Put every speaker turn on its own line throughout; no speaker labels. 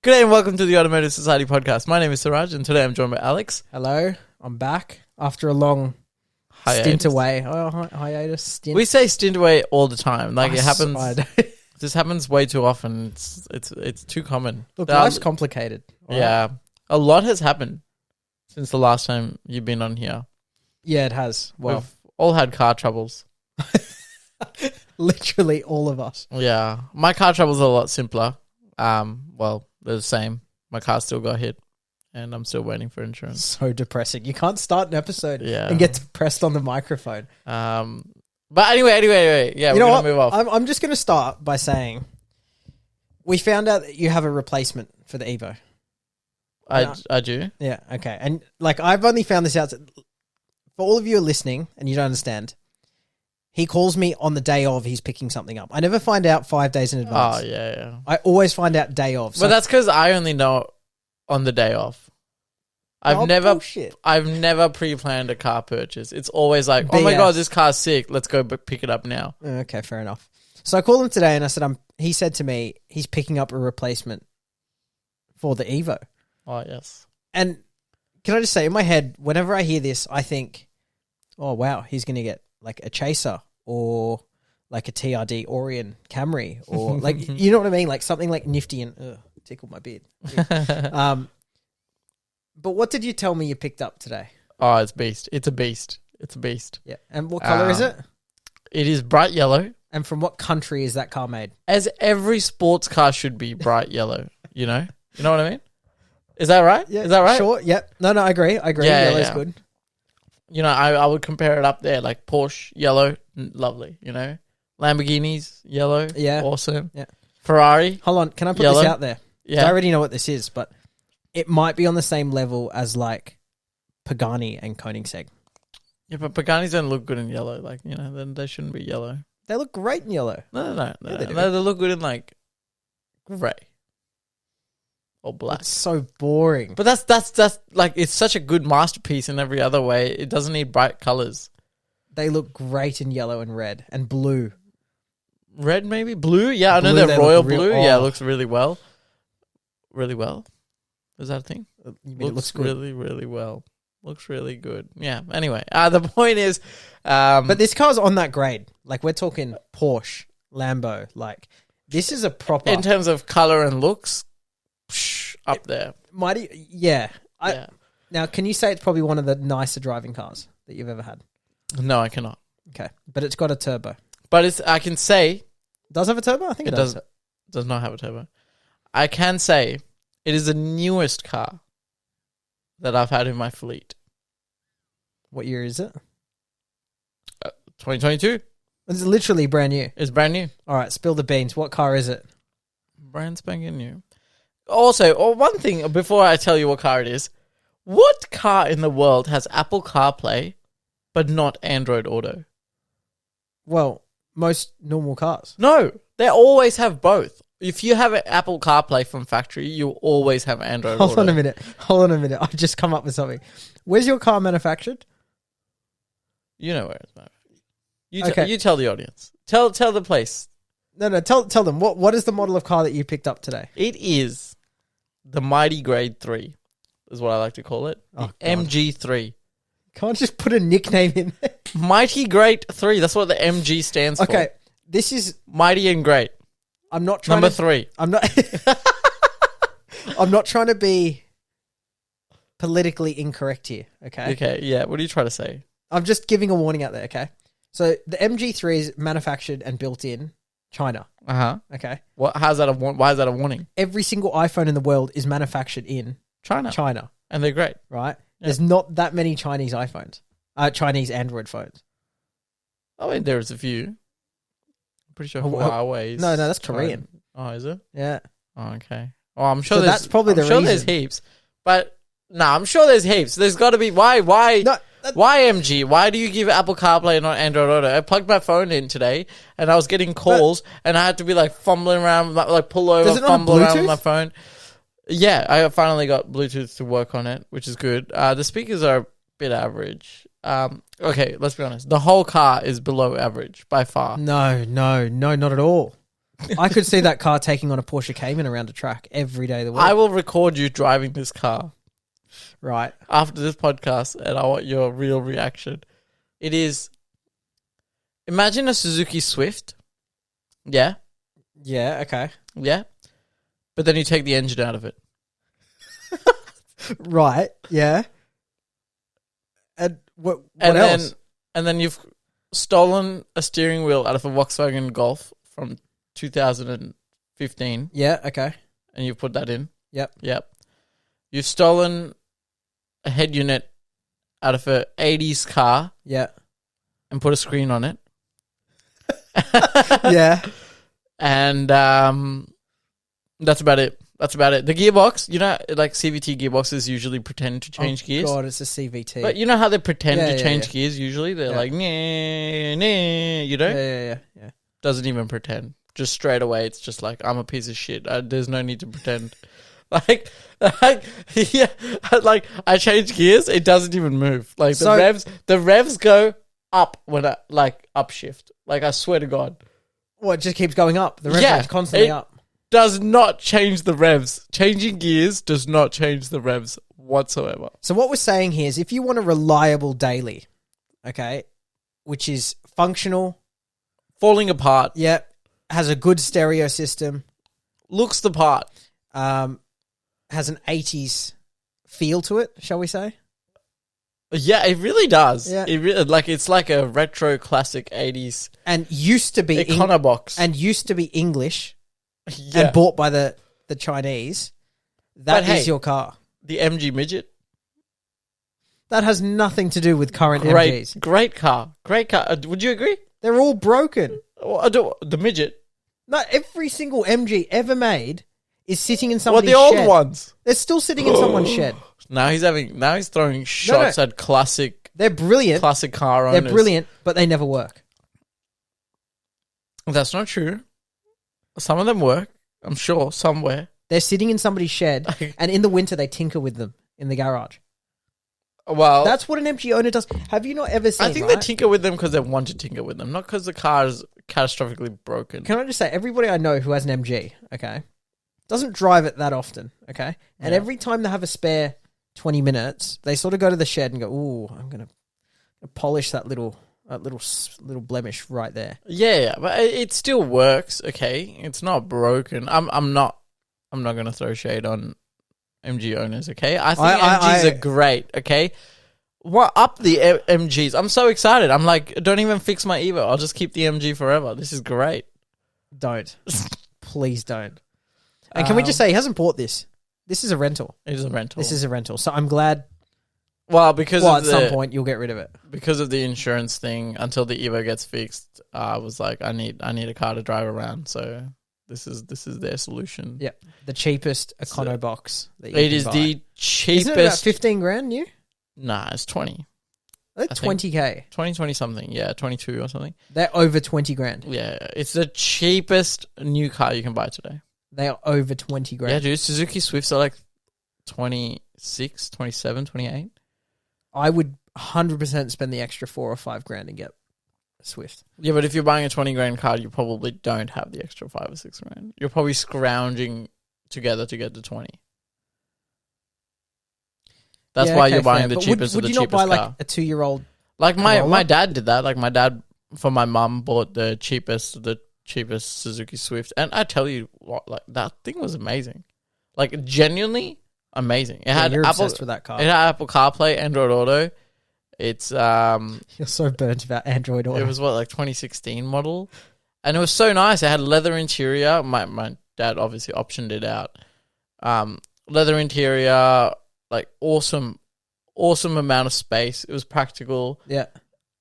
Good day and welcome to the Automotive Society Podcast. My name is Siraj and today I'm joined by Alex.
Hello, I'm back after a long stint away. Hiatus, stint.
We say stint away all the time. Like it happens.
It
This happens way too often. It's too common.
Look, life's complicated.
Yeah. A lot has happened since the last time you've been on here.
Yeah, it has. Well,
We've all had car troubles.
literally all of us.
Yeah. My car troubles are a lot simpler. Well, they're the same. My car still got hit and I'm still waiting for insurance.
So depressing. You can't start an episode
Yeah.
and get depressed on the microphone.
But anyway. Yeah, we're going to move off.
I'm just going to start by saying we found out that you have a replacement for the Evo.
I do.
Yeah, okay. And like I've only found this out. For all of you who are listening and you don't understand, he calls me on the day of he's picking something up. I never find out 5 days in advance.
Oh, yeah.
I always find out day of.
But that's because I only know on the day off. I've never pre-planned a car purchase. It's always like, oh my God, this car's sick. Let's go pick it up now.
Okay, fair enough. So I called him today and I said, he said to me, he's picking up a replacement for the Evo.
Oh, yes.
And can I just say, in my head, whenever I hear this, I think, oh, wow, he's going to get like a Chaser or like a TRD Orion Camry or like, you know what I mean? Like something like nifty and tickled my beard. But what did you tell me you picked up today?
Oh, it's beast. It's a beast.
Yeah. And what color is it?
It is bright yellow.
And from what country is that car made?
As every sports car should be bright yellow, you know? You know what I mean? Is that right?
Yeah.
Is that right?
Sure. Yep. No, I agree.
Yeah,
Yellow's good.
You know, I would compare it up there, like Porsche, yellow, lovely, you know? Lamborghinis, yellow, awesome.
Yeah.
Ferrari,
hold on, can I put
yellow.
this out there?
Yeah.
I already know what this is, but it might be on the same level as like Pagani and Koenigsegg.
Yeah, but Paganis don't look good in yellow. Like, you know, then they shouldn't be yellow.
They look great in yellow.
No.
They do.
They look good in like grey or black.
It's so boring.
But that's like, it's such a good masterpiece in every other way. It doesn't need bright colors.
They look great in yellow and red and blue.
Red, maybe blue. Yeah,
Blue,
I know they're royal
look
blue.
real-
Yeah, it
oh.
looks really well. Really well. Is that a thing?
You mean it looks good?
really, really well. Looks really good. Yeah. Anyway, the point is,
But this car's on that grade. Like we're talking Porsche, Lambo. Like this is a proper
in terms of color and looks, up there.
mighty. Yeah. Now, can you say it's probably one of the nicer driving cars that you've ever had?
No, I cannot.
Okay, but it's got a turbo.
But I can say
Does have a turbo? I think it does.
does not have a turbo. I can say it is the newest car that I've had in my fleet.
What year is it?
2022.
It's literally brand new.
It's brand new.
All right, spill the beans. What car is it?
Brand spanking new. Also, one thing before I tell you what car it is, what car in the world has Apple CarPlay but not Android Auto?
Well, most normal cars.
No, they always have both. If you have an Apple CarPlay from factory, you always have Android Auto.
Hold on a minute. I've just come up with something. Where's your car manufactured?
You know where it's manufactured. You tell the audience. Tell the place.
No. Tell them what is the model of car that you picked up today?
It is the Mighty Grade 3, is what I like to call it.
Oh,
the MG3.
Can't just put a nickname in there.
Mighty Great 3. That's what the MG stands for.
Okay, this is
Mighty and Great.
I'm not trying
Number 3.
I'm not. I'm not trying to be politically incorrect here. Okay.
Okay. Yeah. What are you trying to say?
I'm just giving a warning out there. Okay. So the MG3 is manufactured and built in China. Okay.
What? Why is that a warning?
Every single iPhone in the world is manufactured in China,
and they're great.
right?
Yeah.
There's not that many Chinese iPhones, Chinese Android phones.
I mean, there's a few. I'm pretty sure Huawei's.
No, that's Korean.
Oh, is it?
Yeah.
Oh, okay. Oh, I'm sure
So that's probably the
reason. There's heaps, but no, I'm sure there's heaps. There's got to be why MG? Why do you give Apple CarPlay and not Android Auto? I plugged my phone in today, and I was getting calls, and I had to be like fumbling around, like pull over, fumble around with my phone. Yeah, I finally got Bluetooth to work on it, which is good. The speakers are a bit average. Okay, let's be honest. The whole car is below average by far.
No, not at all. I could see that car taking on a Porsche Cayman around a track every day of the week.
I will record you driving this car.
Right.
After this podcast, and I want your real reaction. It is... Imagine a Suzuki Swift. Yeah?
Yeah, okay.
Yeah? But then you take the engine out of it.
Right, yeah. And what else?
And then you've stolen a steering wheel out of a Volkswagen Golf from 2015.
Yeah, okay.
And you put that in.
Yep.
You've stolen a head unit out of a 80s car.
Yeah.
And put a screen on it.
Yeah.
And that's about it. The gearbox, like CVT gearboxes usually pretend to change gears.
God, it's a CVT.
But you know how they pretend to change gears usually? They're like, nah,
Yeah.
Doesn't even pretend. Just straight away, it's just like, I'm a piece of shit. There's no need to pretend. Like, I change gears, it doesn't even move. Like, the revs go up when I, upshift. Like, I swear to God.
What, it just keeps going up? The revs are constantly up.
Does not change the revs. Changing gears does not change the revs whatsoever.
So what we're saying here is if you want a reliable daily, okay, which is functional,
falling apart,
has a good stereo system,
looks the part,
has an 80s feel to it, shall we say?
Yeah, it really does.
Yeah.
It really, it's like a retro classic 80s
and used to be
Econobox
and used to be English. And bought by the Chinese, that is your car.
The MG Midget.
That has nothing to do with current MGs.
Great car. Would you agree?
They're all broken.
The Midget.
No, every single MG ever made is sitting in someone's
shed.
shed.
Old ones?
They're still sitting in someone's shed.
Now he's throwing shots at classic.
They're brilliant.
Classic car owners.
They're brilliant, but they never work.
That's not true. Some of them work, I'm sure, somewhere.
They're sitting in somebody's shed, and in the winter they tinker with them in the garage.
Well,
that's what an MG owner does. Have you not ever seen?
I think they tinker with them because they want to tinker with them, not because the car is catastrophically broken.
Can I just say, everybody I know who has an MG, okay, doesn't drive it that often, okay, and every time they have a spare 20 minutes, they sort of go to the shed and go, "Ooh, I'm gonna polish that little blemish right there."
Yeah, but it still works. Okay, it's not broken. I'm not gonna throw shade on MG owners. Okay, I think MGs are great. Okay, what up the MGs? I'm so excited. I'm like, don't even fix my Evo. I'll just keep the MG forever. This is great.
Don't, please don't. And can we just say he hasn't bought this? This is a rental.
It is a rental.
This is a rental. So I'm glad.
Well, at
some point you'll get rid of it
because of the insurance thing. Until the Evo gets fixed, I was like, I need a car to drive around. So this is their solution.
Yeah, the cheapest Econobox.
It is the cheapest.
Isn't it about 15 grand new?
Nah, it's 20.
Like 20k.
20 something. Yeah, 22 or something.
They're over 20 grand.
Yeah, it's the cheapest new car you can buy today.
They are over 20 grand.
Yeah, dude. Suzuki Swifts are like 26, 27, 28.
I would 100% spend the extra 4 or 5 grand and get a Swift.
Yeah, but if you're buying a 20 grand car, you probably don't have the extra 5 or 6 grand. You're probably scrounging together to get to 20. That's why you're buying the cheapest of the cheapest car. Would you not buy like
a 2-year-old?
Like my dad did that. Like my dad, for my mum, bought the cheapest Suzuki Swift. And I tell you what, like that thing was amazing. Like genuinely amazing. It had
you're
Apple
obsessed with that car.
It had Apple CarPlay, Android Auto. It's
you're so burnt about Android Auto.
It was 2016 model, and it was so nice. It had leather interior. My dad obviously optioned it out. Leather interior, like awesome amount of space. It was practical.
Yeah,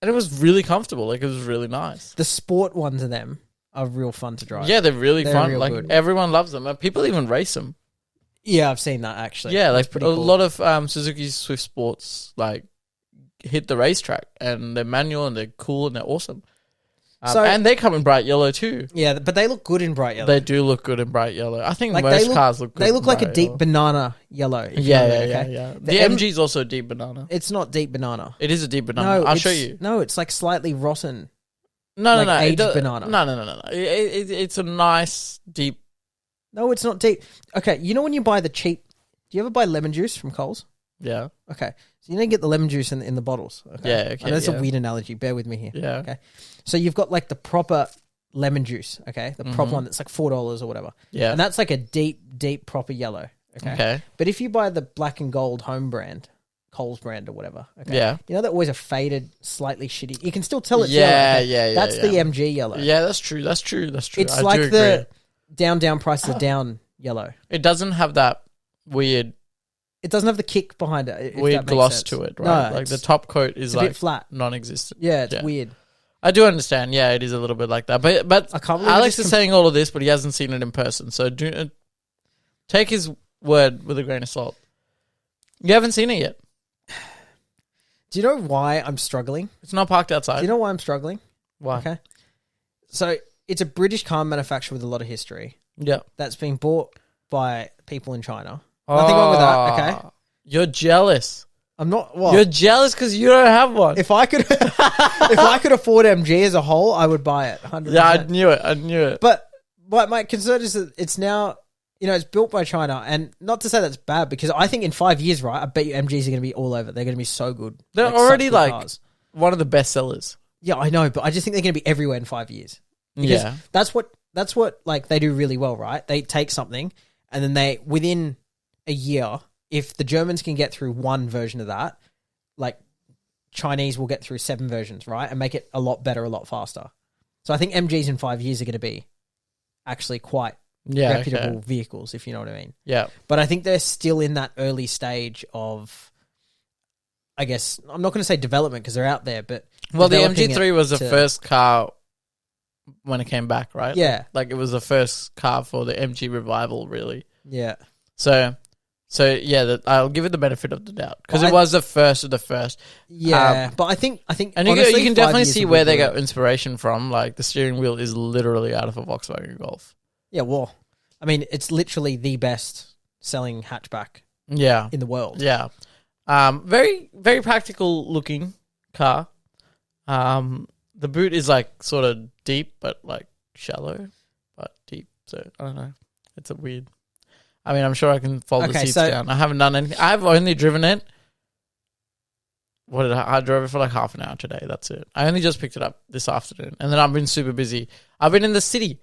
and it was really comfortable. Like it was really nice.
The sport ones of them are real fun to drive.
Yeah, they're really fun.
Real
like
good.
Everyone loves them. People even race them.
Yeah, I've seen that actually.
Yeah, like a
cool.
lot of Suzuki Swift Sports like hit the racetrack, and they're manual and they're cool and they're awesome. And they come in bright yellow too.
Yeah, but they look good in bright yellow.
They do look good in bright yellow. I think
like
most cars look good.
They look
in
like a
bright
deep
yellow.
banana yellow.
Yeah. The MG is also deep banana.
It's not deep banana.
It is a deep banana. I'll show you.
No, it's like slightly rotten.
No,
aged banana.
No. It's a nice deep.
No, it's not deep. Okay, you know when you buy the cheap... Do you ever buy lemon juice from Coles?
Yeah.
Okay, so you need to get the lemon juice in the bottles. Okay?
Yeah, okay.
I know it's a weird analogy. Bear with me here.
Yeah.
Okay. So you've got like the proper lemon juice, okay? The proper one that's like $4 or whatever.
Yeah.
And that's like a deep proper yellow. Okay. But if you buy the black and gold home brand, Coles brand or whatever, okay.
Yeah.
You know that always a faded, slightly shitty. You can still tell it's
Yeah,
yellow. Okay?
yeah.
That's the MG yellow.
Yeah, that's true.
It's
I
like
do
the
agree.
down price of down yellow.
It doesn't have that weird
It doesn't have the kick behind it. If
weird
that makes
gloss
sense.
to it, right?
No,
Like the top coat is
it's a
like
bit flat.
non-existent.
Yeah, it's weird.
I do understand. Yeah, it is a little bit like that. But
I can't believe
Alex is saying all of this, but he hasn't seen it in person. So take his word with a grain of salt. You haven't seen it yet.
Do you know why I'm struggling?
It's not parked outside.
Do you know why I'm struggling?
Why?
Okay. So it's a British car manufacturer with a lot of history
Yeah.
that's being bought by people in China. Nothing wrong with that, okay?
You're jealous.
I'm not... What?
You're jealous because you don't have one.
If I could afford MG as a whole, I would buy it. 100%.
Yeah, I knew it.
But my concern is that it's now... it's built by China, and not to say that's bad, because I think in 5 years, right, I bet you MGs are going to be all over. They're going to be so good.
They're
such
already
good cars.
one of the best sellers.
Yeah, I know, but I just think they're going to be everywhere in 5 years. Because
Yeah.
that's what like they do really well, right? They take something and then within a year, if the Germans can get through one version of that, like Chinese will get through 7 versions, right? And make it a lot better, a lot faster. So I think MGs in 5 years are going to be actually quite reputable vehicles, if you know what I mean.
Yeah.
But I think they're still in that early stage of, I guess, I'm not going to say development because they're out there, but...
Well, the
developing
MG3 was the
to-
first car when it came back, right?
Yeah.
Like it was the first car for the MG revival, really.
Yeah.
So yeah, I'll give it the benefit of the doubt because
Well,
it was the first of the first.
Yeah, but I think,
And
honestly,
you can
5
definitely
years
see
will
where
be
they
good.
got inspiration from. Like the steering wheel is literally out of a Volkswagen Golf.
Yeah, well, I mean, it's literally the best selling hatchback
Yeah.
in the world.
Yeah. Very, very practical looking car. The boot is like sort of deep, but like shallow, but deep. So I don't know. It's a weird. I mean, I'm sure I can fold the seats down. I haven't done anything. I've only driven it. I drove it for like half an hour today. That's it. I only just picked it up this afternoon, and then I've been super busy. I've been in the city.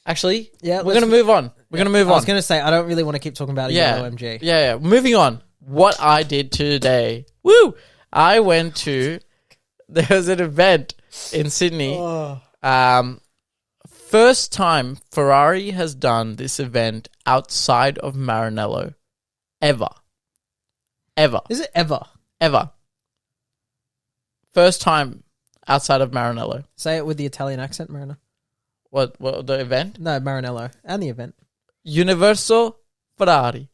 Actually,
Yeah,
we're gonna move on. We're gonna move on.
I was going to say, I don't really want to keep talking about a yellow MG.
Yeah. Moving on. What I did today. Woo! I went to. There was an event in Sydney. First time Ferrari has done this event outside of Maranello. Ever.
Is it ever?
First time outside of Maranello.
Say it with the Italian accent, Marina.
What the event?
No, Maranello. And the event.
Universo Ferrari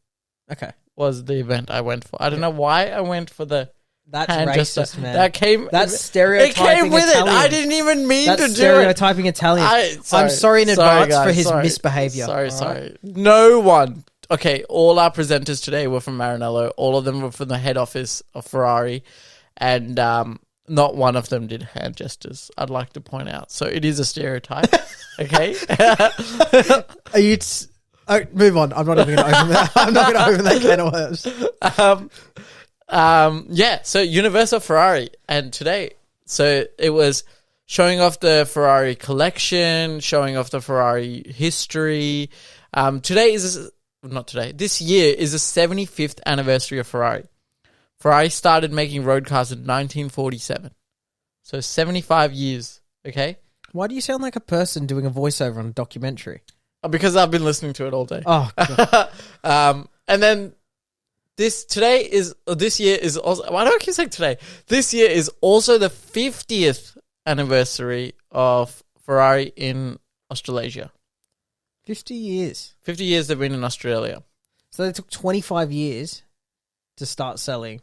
Okay.
was the event I went for. I don't know why I went for the
That's
hand
racist,
gesture.
man.
It
That's stereotyping
came with
Italian.
it. I didn't even mean
That's
to do it.
stereotyping Italian. I'm sorry in advance for his misbehavior.
Sorry. No one. Okay, all our presenters today were from Maranello. All of them were from the head office of Ferrari. And not one of them did hand gestures, I'd like to point out. So it is a stereotype. Okay?
Are you... move on. I'm not even going to open that. I'm not going to open that can of worms.
Yeah, so Universal Ferrari. And today, so it was showing off the Ferrari collection, showing off the Ferrari history. This year is the 75th anniversary of Ferrari. Ferrari started making road cars in 1947. So 75 years, okay?
Why do you sound like a person doing a voiceover on a documentary?
Because I've been listening to it all day.
Oh, God.
And then this year is also, why do I keep saying today? This year is also the 50th anniversary of Ferrari in Australasia.
50 years.
50 years they've been in Australia.
So they took 25 years to start selling.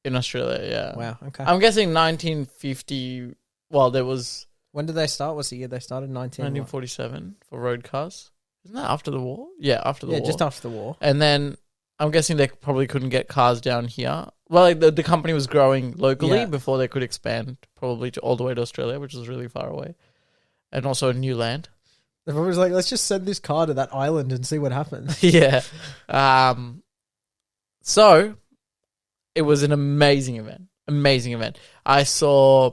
In Australia, yeah.
Wow, okay.
I'm guessing 1950, well, there was...
When did they start? What's the year they started?
1947 for road cars. Isn't that after the war? Yeah, after the war.
Yeah, just after the war.
And then I'm guessing they probably couldn't get cars down here. Well, like the company was growing locally before they could expand probably all the way to Australia, which is really far away. and also a new land.
Everyone was like, let's just send this car to that island and see what happens.
Yeah. So it was an amazing event. Amazing event. I saw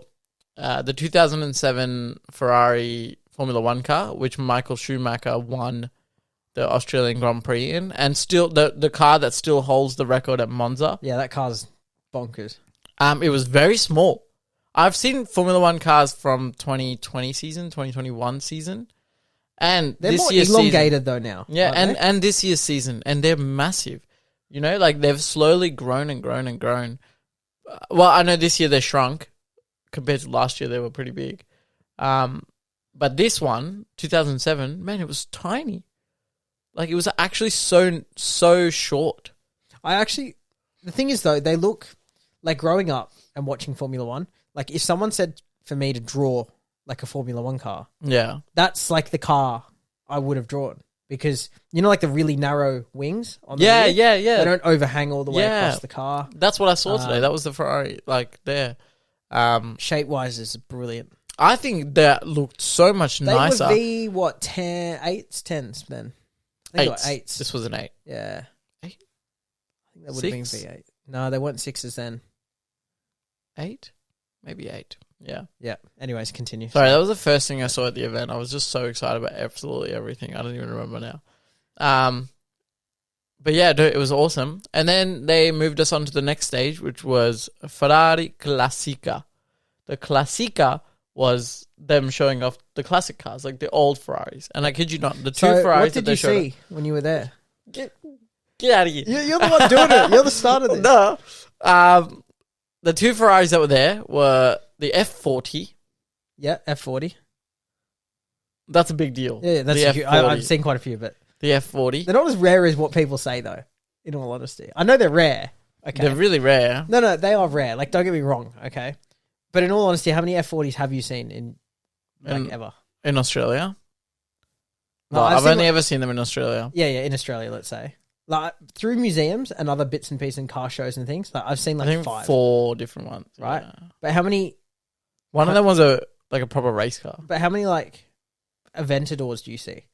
the 2007 Ferrari Formula One car, which Michael Schumacher won the Australian Grand Prix in, and still the car that still holds the record at Monza.
Yeah, that car's bonkers.
It was very small. I've seen Formula One cars from 2020 season, 2021 season, and
they're
this
more
year's
elongated
season.
though now.
Yeah, and this year's season, and they're massive. You know, like they've slowly grown and grown and grown. Well, I know this year they shrunk compared to last year. They were pretty big. But this one, 2007, man, it was tiny. Like it was actually so short.
The thing is though, they look like growing up and watching Formula One. Like if someone said for me to draw like a Formula One car,
Yeah.
that's like the car I would have drawn because you know, like the really narrow wings on the
Yeah,
rear?
yeah.
They don't overhang all the way
Yeah.
across the car.
That's what I saw today. That was the Ferrari, like there.
Shape wise is brilliant.
I think that looked so much
They
nicer.
were eights, 10s then. I think they were eights.
This was an 8.
Yeah.
8?
I think that would have been
Six?
V8. No, they weren't 6s then.
8? Maybe 8. Yeah.
Yeah. Anyways, continue.
Sorry, that was the first thing I saw at the event. I was just so excited about absolutely everything. I don't even remember now. But yeah, dude, it was awesome. And then they moved us on to the next stage, which was Ferrari Classica. The Classica was them showing off the classic cars, like the old Ferraris. And I kid you not, the two Ferraris
what did you see when you were there?
Get out of here.
You're the one doing it. You're the start of this.
No. The two Ferraris that were there were the F40.
Yeah, F40.
That's a big deal.
Yeah, that's
the
a few. I've seen quite a few, but
the F40.
they're not as rare as what people say, though. In all honesty, I know they're rare. Okay,
They're really rare.
no, they are rare. Like, don't get me wrong. Okay, but in all honesty, how many F40s have you seen in ever?
In Australia?
No,
Well, I've
seen
only ever seen them in Australia.
Yeah, in Australia, let's say. Like through museums and other bits and pieces and car shows and things, like I've seen
I
like
think
5.
4 different ones.
Right.
Yeah.
But how many?
One of them was a proper race car.
But how many like Aventadors do you see?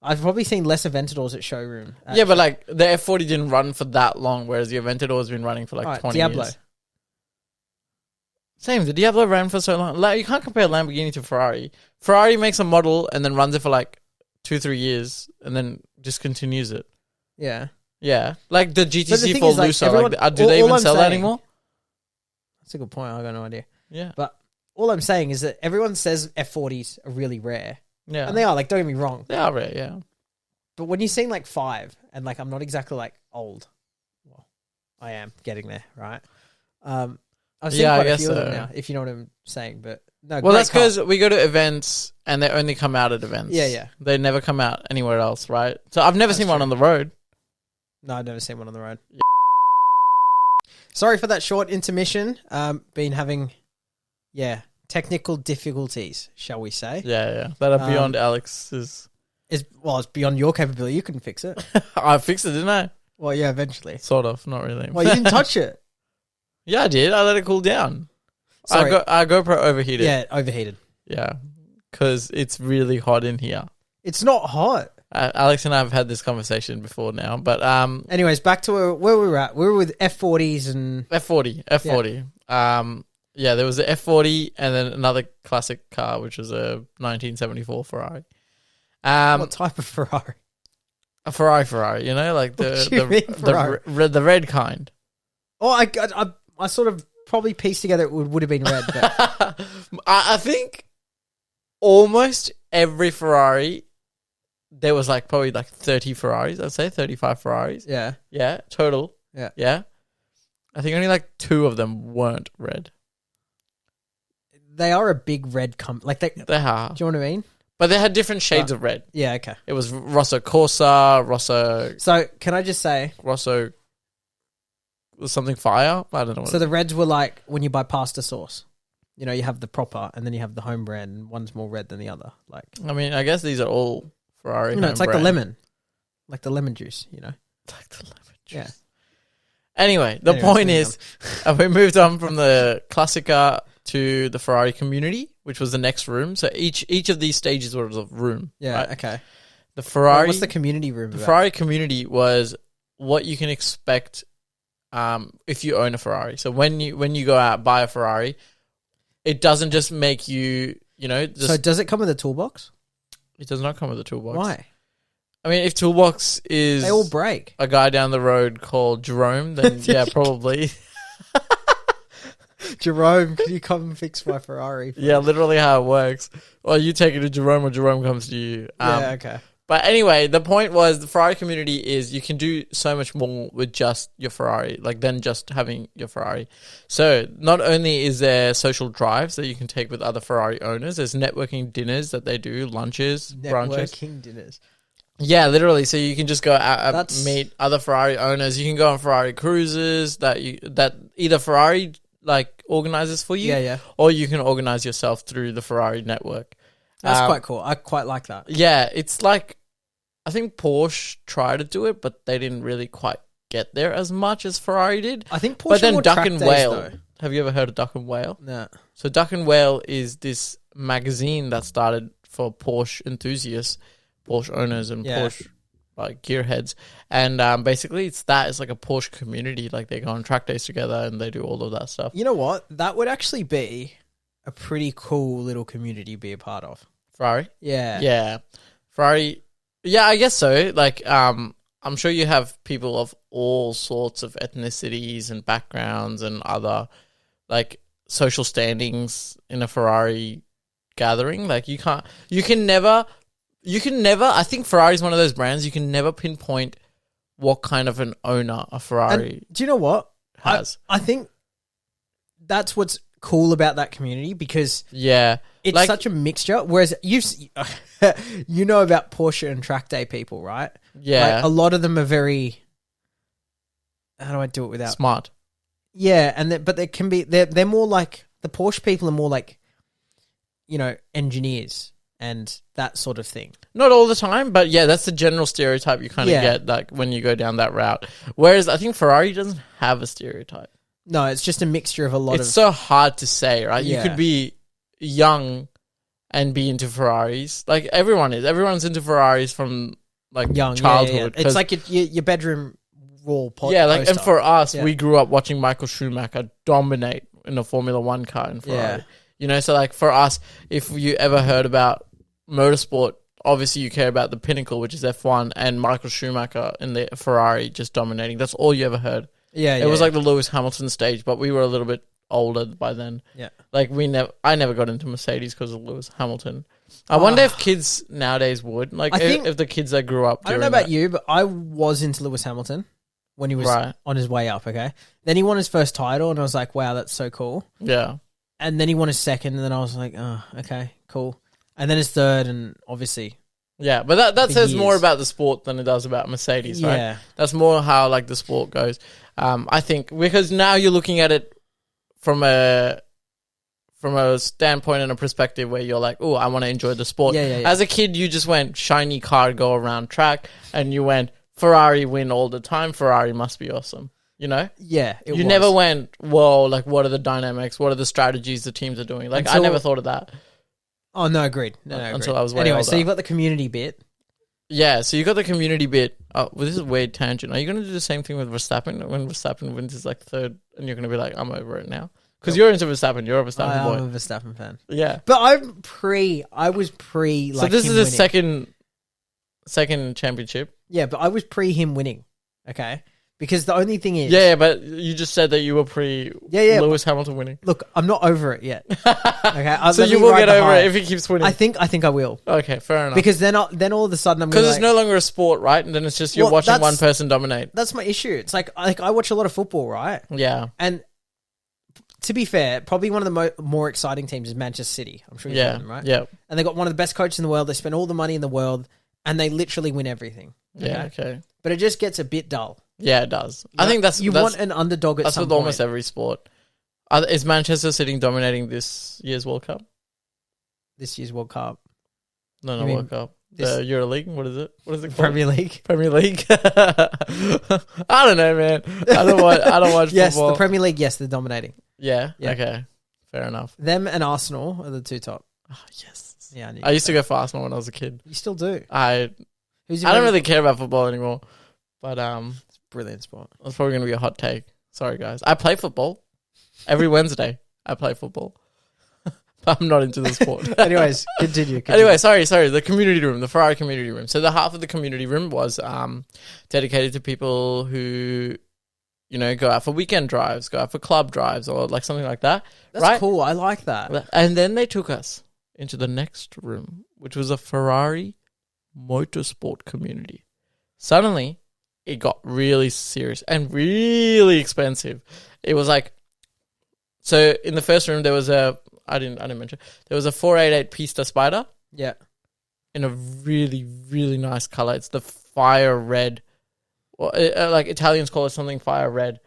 I've probably seen less Aventadors at showroom.
Yeah, but like the F40 didn't run for that long, whereas the Aventador has been running for like 20
Diablo.
years. Same, the Diablo ran for so long. Like, you can't compare Lamborghini to Ferrari. Ferrari makes a model and then runs it for like 2-3 years and then discontinues it.
Yeah.
Yeah, like the
But the
GTC
thing
for
is, like,
Lusso.
everyone-
Like, do
all-
they
all
even
I'm
sell that
saying-
anymore?
That's a good point. I got no idea.
Yeah,
But all I'm saying is that everyone says F40s are really rare.
yeah,
And they are, like, don't get me wrong.
They are rare. Yeah,
But when you've seen like 5, and like I'm not exactly like old. Well, I am getting there, right? I've seen
Yeah, I
quite a
guess
few of them
so.
now, if you know what I'm saying. But no,
well,
great
that's
car.
because we go to events and they only come out at events.
Yeah.
They never come out anywhere else, right? So I've never
That's
seen one
true.
on the road.
No, I've never seen one on the road. Sorry for that short intermission. Been having, technical difficulties, shall we say?
Yeah, that are beyond Alex's.
It's beyond your capability. You couldn't fix it.
I fixed it, didn't I?
Well, yeah, eventually.
Sort of, not really.
Well, you didn't touch it.
Yeah, I did. I let it cool down.
Sorry.
Our GoPro overheated.
Yeah, overheated.
Yeah, because it's really hot in here.
It's not hot.
Alex and I have had this conversation before now, but
Anyways, back to where we were at. We were with F40s and...
F40. Yeah, there was the F40 and then another classic car, which was a 1974 Ferrari.
what type of Ferrari?
A Ferrari, you know, like
What do you mean Ferrari?
the red kind.
Oh, I sort of probably pieced together it would have been red. But
I think almost every Ferrari, there was like probably like 30 Ferraris, I'd say 35 Ferraris.
yeah.
Yeah, total.
Yeah.
Yeah. I think only like 2 of them weren't red.
They are a big red like they...
They are.
Do you know what I mean?
But they had different shades of red.
Yeah, okay.
It was Rosso Corsa, Rosso
So, can I just say...
was something fire? I don't know what
So, the reds were like when you buy pasta sauce. You know, you have the proper and then you have the home brand and one's more red than the other. Like,
I mean, I guess these are all Ferrari.
you know,
home
it's like
brand.
the lemon. Like the lemon juice, you know?
Like the lemon juice.
Yeah.
Anyway, the
Anyways,
point
moving
is, we moved on from the Classica to the Ferrari community, which was the next room. So each of these stages was a room.
Yeah.
right?
Okay.
The Ferrari.
What's the community room?
The
about?
Ferrari community was what you can expect if you own a Ferrari. So when you go out buy a Ferrari, it doesn't just make you
So does it come with a toolbox?
It does not come with a toolbox.
Why?
I mean, if toolbox is
They all break.
a guy down the road called Jerome, then yeah, probably.
Jerome, can you come and fix my Ferrari? Please?
Yeah, literally how it works. Or you take it to Jerome or Jerome comes to you.
Yeah, okay.
But anyway, the point was the Ferrari community is you can do so much more with just your Ferrari, like than just having your Ferrari. So not only is there social drives that you can take with other Ferrari owners, there's networking dinners that they do, lunches, brunches.
Networking dinners.
Yeah, literally. So you can just go out and
That's-
meet other Ferrari owners. You can go on Ferrari cruises that either Ferrari like organizes for you,
Yeah.
or you can organize yourself through the Ferrari network.
That's quite cool. I quite like that.
Yeah, it's like I think Porsche tried to do it, but they didn't really quite get there as much as Ferrari did.
I think Porsche
But then
more
Duck
track
and
days,
Whale.
though.
Have you ever heard of Duck and Whale?
No.
So Duck and Whale is this magazine that started for Porsche enthusiasts, Porsche owners, and
Yeah.
Porsche like gearheads. And basically, it's like a Porsche community. Like they go on track days together and they do all of that stuff.
You know what? That would actually be a pretty cool little community to be a part of.
Ferrari,
Yeah.
yeah, Ferrari, yeah. I guess so. Like, I'm sure you have people of all sorts of ethnicities and backgrounds and other like social standings in a Ferrari gathering. Like you can never. I think Ferrari is one of those brands you can never pinpoint what kind of an owner a Ferrari
And do you know what?
has.
I think that's what's cool about that community because
Yeah,
it's
like,
such a mixture. Whereas you know about Porsche and track day people, right?
yeah,
Like, a lot of them are very. How do I do it without?
smart.
Yeah, but they can be. They're more like the Porsche people are more like, engineers and that sort of thing.
Not all the time, but yeah, that's the general stereotype you kind of
Yeah.
get like when you go down that route. Whereas I think Ferrari doesn't have a stereotype.
No, it's just a mixture of a lot
It's
of.
so hard to say, right? You
Yeah.
could be young and be into Ferraris. Like everyone is. Everyone's into Ferraris from like
young
childhood.
Yeah. It's like your bedroom wall.
Yeah, like and
poster.
for us,
Yeah.
we grew up watching Michael Schumacher dominate in a Formula One car in Ferrari.
Yeah.
So like for us, if you ever heard about motorsport, obviously you care about the pinnacle, which is F1, and Michael Schumacher in the Ferrari just dominating. That's all you ever heard.
Yeah,
It was like the Lewis Hamilton stage, but we were a little bit older by then.
Yeah.
Like I never got into Mercedes because of Lewis Hamilton. I wonder if kids nowadays would. Like
I think-
if the kids that grew up
I don't know about you, but I was into Lewis Hamilton when he was
Right.
on his way up. Okay, then he won his first title, and I was like, "Wow, that's so cool."
Yeah.
And then he won his second, and then I was like, "Oh, okay, cool." And then his third, and obviously,
Yeah, but that
For
says more
years.
about the sport than it does about Mercedes, right?
yeah,
That's more how like the sport goes. I think because now you're looking at it from a standpoint and a perspective where you're like, oh, I want to enjoy the sport.
Yeah.
As a kid, you just went shiny car go around track, and you went Ferrari win all the time. Ferrari must be awesome.
yeah. It
You
was.
never went, whoa, like what are the dynamics? What are the strategies the teams are doing? Like I
Until-
never thought of that.
Oh no, agreed. No,
Until
agreed.
I was way
anyway. So
older.
you've got the community bit.
Yeah, so you got the community bit. Oh, well, this is a weird tangent. Are you going to do the same thing with Verstappen when Verstappen wins his like third, and you're going to be like, I'm over it now? Because you're into Verstappen. You're a Verstappen
I'm
boy.
a Verstappen fan,
Yeah.
but I was pre. Like
So this
him
is his
winning.
second championship.
Yeah, but I was pre him winning. Okay, because the only thing is,
Yeah, but you just said that you were pre
Yeah,
Lewis Hamilton winning.
look, I'm not over it yet. Okay,
So
let
you
me
will
ride
get
the
over
high.
it if he keeps winning.
I think I will.
Okay, fair enough.
Because then all of a sudden I'm
Because
gonna
it's no longer a sport, right? And then it's just you're
Well,
watching
that's-
one person dominate.
that's my issue. It's like I watch a lot of football, right?
Yeah.
And to be fair, probably one of the more exciting teams is Manchester City. I'm sure you've
Yeah.
heard them, right?
Yeah.
And they got one of the best coaches in the world. They spend all the money in the world, and they literally win everything.
Yeah. Okay.
But it just gets a bit dull.
Yeah, it does. I think that's
you
that's,
want an underdog at
that's
some
with
point.
almost every sport. Is Manchester City dominating this year's World Cup?
This year's World Cup,
No,
You
not
mean
World Cup.
this-
The EuroLeague. What is it? What is it called?
Premier League.
Premier League. I don't know, man. I don't watch
Yes,
football.
the Premier League. Yes, they're dominating.
Yeah.
Yeah.
Okay. Fair enough.
Them and Arsenal are the two top.
Oh, yes.
Yeah,
I used to go for Arsenal when I was a kid.
You still do.
I
Who's
don't really care about football anymore. But
It's a brilliant sport.
that's probably going to be a hot take. Sorry, guys. I play football every Wednesday. I play football. But I'm not into the sport.
Anyways, continue.
Anyway, sorry. The community room, the Ferrari community room. So the half of the community room was dedicated to people who, go out for weekend drives, go out for club drives, or like something like that.
That's
right?
cool. I like that.
And then they took us into the next room, which was a Ferrari motorsport community. Suddenly, it got really serious and really expensive. It was like, so in the first room there was I didn't mention, there was a 488 Pista Spider.
Yeah.
In a really, really nice color. It's the fire red. Well, like Italians call it something fire red.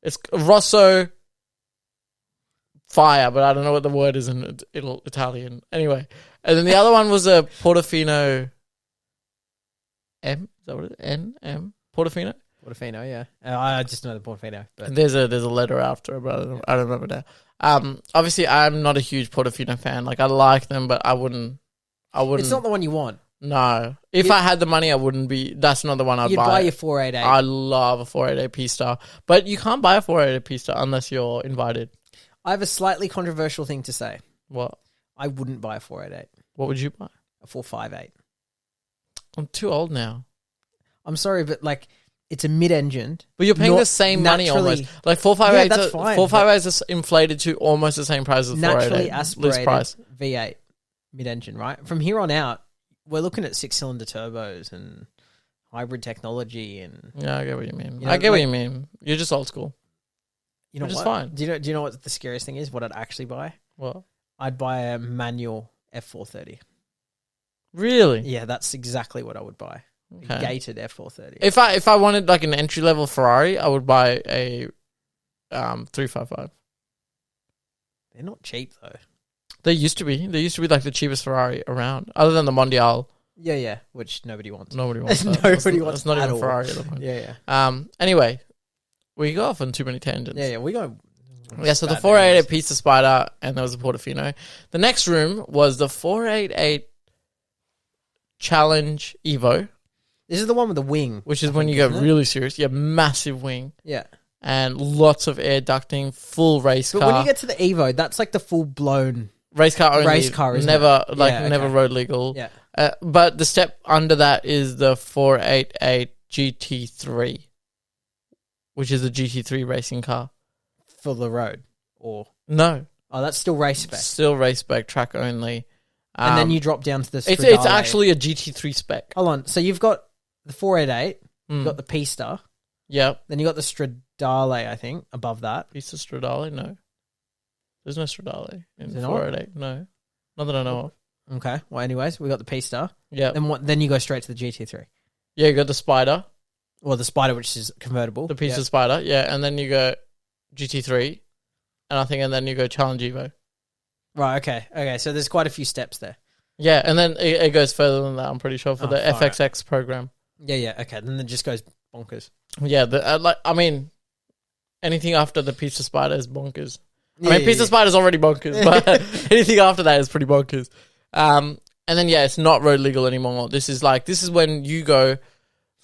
It's Rosso fire, but I don't know what the word is in Italian. Anyway, and then the other one was a Portofino M. Is that what it is? N-M? Portofino?
Portofino, yeah. I just know the Portofino. But
There's a letter after it, but I don't remember now. Obviously, I'm not a huge Portofino fan. Like, I like them, but I wouldn't.
It's not the one you want.
No. If I had the money, I wouldn't be. That's not the one I'd buy.
You'd buy your 488.
I love a 488 Pista. But you can't buy a 488 Pista unless you're invited.
I have a slightly controversial thing to say.
What?
I wouldn't buy a 488.
What would you buy?
A 458.
I'm too old now.
I'm sorry, but like, it's a mid-engined.
But you're paying the same money almost. Like 458,
yeah, that's fine,
458 is inflated to almost the same price as 488.
Naturally aspirated
price.
V8 mid-engine, right? From here on out, we're looking at 6-cylinder turbos and hybrid technology and...
Yeah, I get what you mean.
You know,
I get what you mean. You're just old school.
You know
which
what?
is fine.
Do you know what the scariest thing is? What I'd actually buy?
What?
I'd buy a manual F430.
Really?
Yeah, that's exactly what I would buy.
Okay.
A gated F430.
If I wanted like an entry level Ferrari, I would buy a 355.
They're not cheap though.
They used to be. They used to be like the cheapest Ferrari around, other than the Mondial.
Yeah, which nobody wants.
Nobody wants that.
Nobody wants
It's not
at
even
all.
Ferrari at the moment.
Yeah.
Anyway, we go off on too many tangents.
Yeah, we go.
Yeah, so the 488 Pista Spider, and there was a Portofino. The next room was the 488 Challenge Evo.
This is the one with the wing.
Which is when you go really serious. Yeah, massive wing.
Yeah.
And lots of air ducting, full race car.
But when you get to the Evo, that's like the full-blown...
Race car only.
Race car, isn't
never,
it?
never road legal.
Yeah.
But the step under that is the 488 GT3, which is a GT3 racing car.
For the road? Or...
No.
Oh, that's still race spec.
Still race spec, track only.
And then you drop down to the
It's
Stradale.
actually a GT3 spec.
Hold on. So you've got the 488, you've got the Pista,
Yep.
then you got the Stradale, I think, above that.
Pista Stradale? No. There's no Stradale in
Is there not?
488. No. Not that I know of.
Okay. Well, anyways, we got the Pista.
Yeah.
Then you go straight to the GT3.
Yeah, you got the Spider.
Or the Spider, which is convertible.
The Pista
Yeah.
Spider, yeah. And then you go GT3. And then you go Challenge Evo.
Right, okay. So there's quite a few steps there.
Yeah, and then it goes further than that, I'm pretty sure, for the FXX program.
Yeah, okay. Then it just goes bonkers.
Yeah, anything after the Pista Spider is bonkers.
Yeah,
Pista Spider's already bonkers, but anything after that is pretty bonkers. And then, it's not road legal anymore. This is when you go...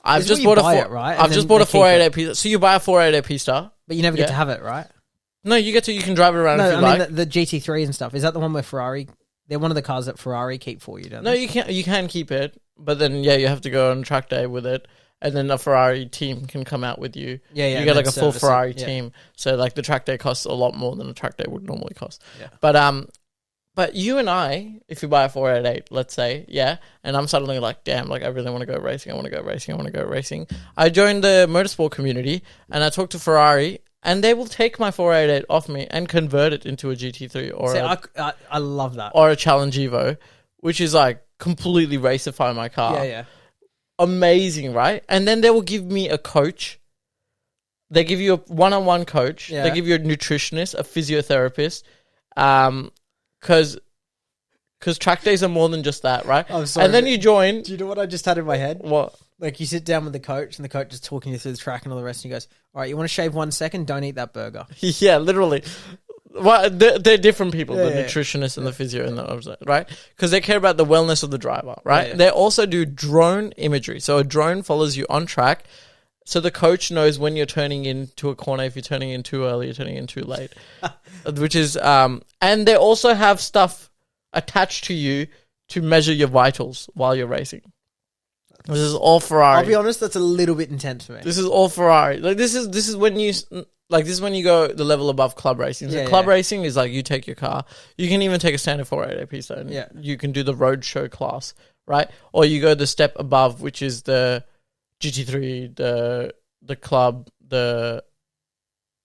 I've just bought a 488 Pista. So you buy a 488 Pista.
But you never get to have it, right?
No, you can drive it around if you like.
No, I mean the GT3 and stuff. Is that the one where Ferrari... They're one of the cars that Ferrari keep for you, don't they?
No, you can keep it, but then you have to go on track day with it, and then a Ferrari team can come out with you.
Yeah.
You get like a full Ferrari team, so like the track day costs a lot more than a track day would normally cost.
Yeah.
But you and I, if you buy a 488, let's say, and I'm suddenly like, damn, like I really want to go racing. I joined the motorsport community, and I talked to Ferrari. And they will take my 488 off me and convert it into a GT3 or
I love that.
Or a Challenge Evo, which is like completely racify my car.
Yeah.
Amazing, right? And then they will give me a coach. They give you a one-on-one coach.
Yeah.
They give you a nutritionist, a physiotherapist. Because track days are more than just that, right?
I'm sorry,
and then you join.
Do you know what I just had in my head?
What?
Like you sit down with the coach and the coach is talking you through the track and all the rest and he goes, all right, you want to shave 1 second? Don't eat that burger.
Yeah, literally. Well, they're different people, the
Yeah.
nutritionist and the physio and the right? Because they care about the wellness of the driver, right?
Yeah.
They also do drone imagery. So a drone follows you on track. So the coach knows when you're turning into a corner, if you're turning in too early, you're turning in too late. Which is, and they also have stuff attached to you to measure your vitals while you're racing. This is all Ferrari.
I'll be honest, that's a little bit intense for me.
This is all Ferrari. Like this is when you go the level above club racing. So club racing is like you take your car. You can even take a standard 488 piston.
Yeah.
You can do the road show class, right? Or you go the step above, which is the GT3, the club, and